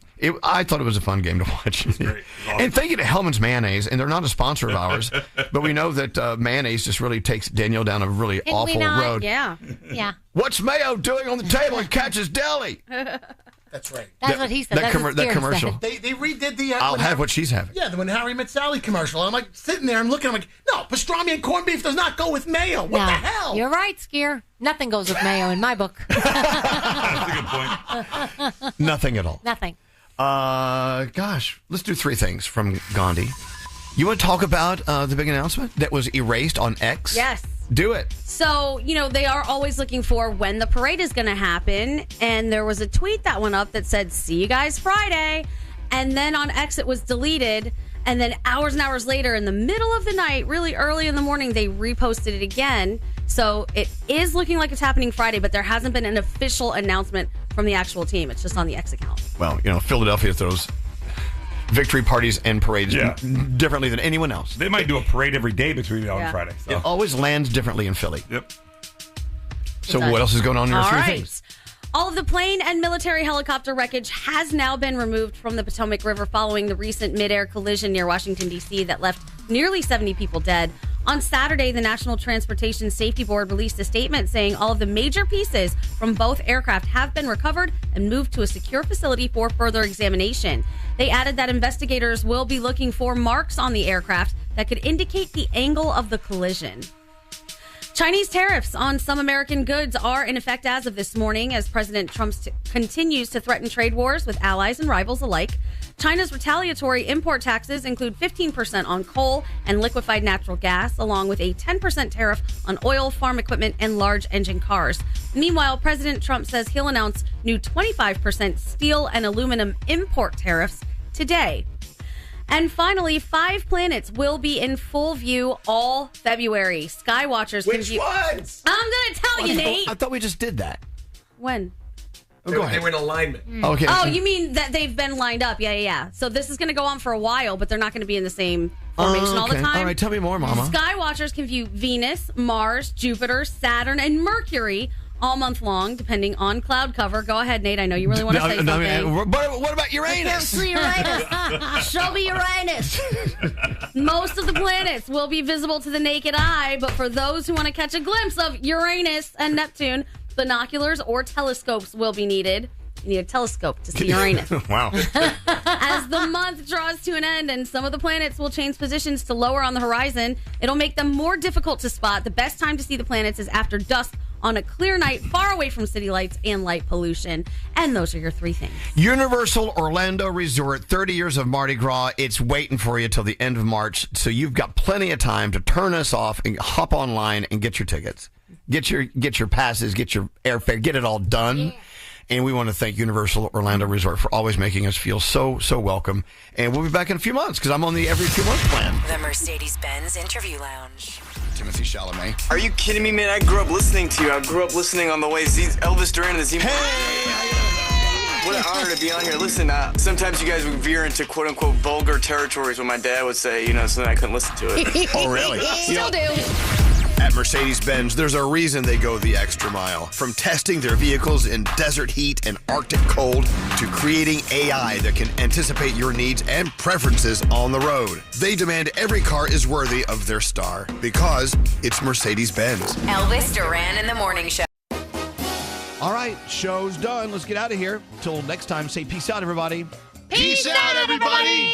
I thought it was a fun game to watch. Awesome. And thank you to Hellman's Mayonnaise. And they're not a sponsor of ours, but we know that mayonnaise just really takes Danielle down a really Did we awful not? road. Yeah. Yeah. What's Mayo doing on the table at Catch's Deli? That's right. That's what he said. That's what that Spears commercial. said. They redid the. I'll have what she's having. Yeah, the When Harry Met Sally commercial. And I'm like sitting there and looking. I'm like, no, pastrami and corned beef does not go with mayo. What the hell? You're right, Skier. Nothing goes with mayo in my book. That's a good point. Nothing at all. Nothing. Gosh, let's do three things from Gandhi. You want to talk about the big announcement that was erased on X? Yes. Do it. So, they are always looking for when the parade is going to happen. And there was a tweet that went up that said, see you guys Friday. And then on X, it was deleted. And then hours and hours later, in the middle of the night, really early in the morning, they reposted it again. So it is looking like it's happening Friday, but there hasn't been an official announcement from the actual team. It's just on the X account. Well, Philadelphia throws victory parties and parades differently than anyone else. They might do a parade every day between now and Friday. So. It always lands differently in Philly. Yep. So what else is going on in your All three right. things? All of the plane and military helicopter wreckage has now been removed from the Potomac River following the recent midair collision near Washington, D.C. that left nearly 70 people dead. On Saturday, the National Transportation Safety Board released a statement saying all of the major pieces from both aircraft have been recovered and moved to a secure facility for further examination. They added that investigators will be looking for marks on the aircraft that could indicate the angle of the collision. Chinese tariffs on some American goods are in effect as of this morning as President Trump continues to threaten trade wars with allies and rivals alike. China's retaliatory import taxes include 15% on coal and liquefied natural gas, along with a 10% tariff on oil, farm equipment, and large engine cars. Meanwhile, President Trump says he'll announce new 25% steel and aluminum import tariffs today. And finally, 5 planets will be in full view all February. Skywatchers can view. Which ones? I'm going to tell you, Nate. I thought we just did that. When? Oh, go ahead. They were in alignment. Okay. Oh, you mean that they've been lined up? Yeah. So this is going to go on for a while, but they're not going to be in the same formation all the Okay. time. All right, tell me more, Mama. Skywatchers can view Venus, Mars, Jupiter, Saturn, and Mercury all month long, depending on cloud cover. Go ahead, Nate. I know you really want to say something. But what about Uranus? Show me Uranus. Most of the planets will be visible to the naked eye, but for those who want to catch a glimpse of Uranus and Neptune, binoculars or telescopes will be needed. You need a telescope to see Uranus. Wow. As the month draws to an end and some of the planets will change positions to lower on the horizon, it'll make them more difficult to spot. The best time to see the planets is after dusk on a clear night far away from city lights and light pollution. And those are your 3 things. Universal Orlando Resort, 30 years of Mardi Gras. It's waiting for you till the end of March, so you've got plenty of time to turn us off and hop online and get your tickets. Get your passes, get your airfare, get it all done. Yeah. And we want to thank Universal Orlando Resort for always making us feel so welcome. And we'll be back in a few months because I'm on the every few months plan. The Mercedes-Benz Interview Lounge. Timothy Chalamet. Are you kidding me, man? I grew up listening to you. I grew up listening on the way Elvis Duran and the Z. Hey! What an honor to be on here. Listen, sometimes you guys would veer into quote-unquote vulgar territories when my dad would say, something I couldn't listen to it. Oh, really? Still do. At Mercedes-Benz, there's a reason they go the extra mile. From testing their vehicles in desert heat and Arctic cold to creating AI that can anticipate your needs and preferences on the road. They demand every car is worthy of their star because it's Mercedes-Benz. Elvis Duran in the Morning Show. All right, show's done. Let's get out of here. Till next time, say peace out, everybody. Peace out, everybody.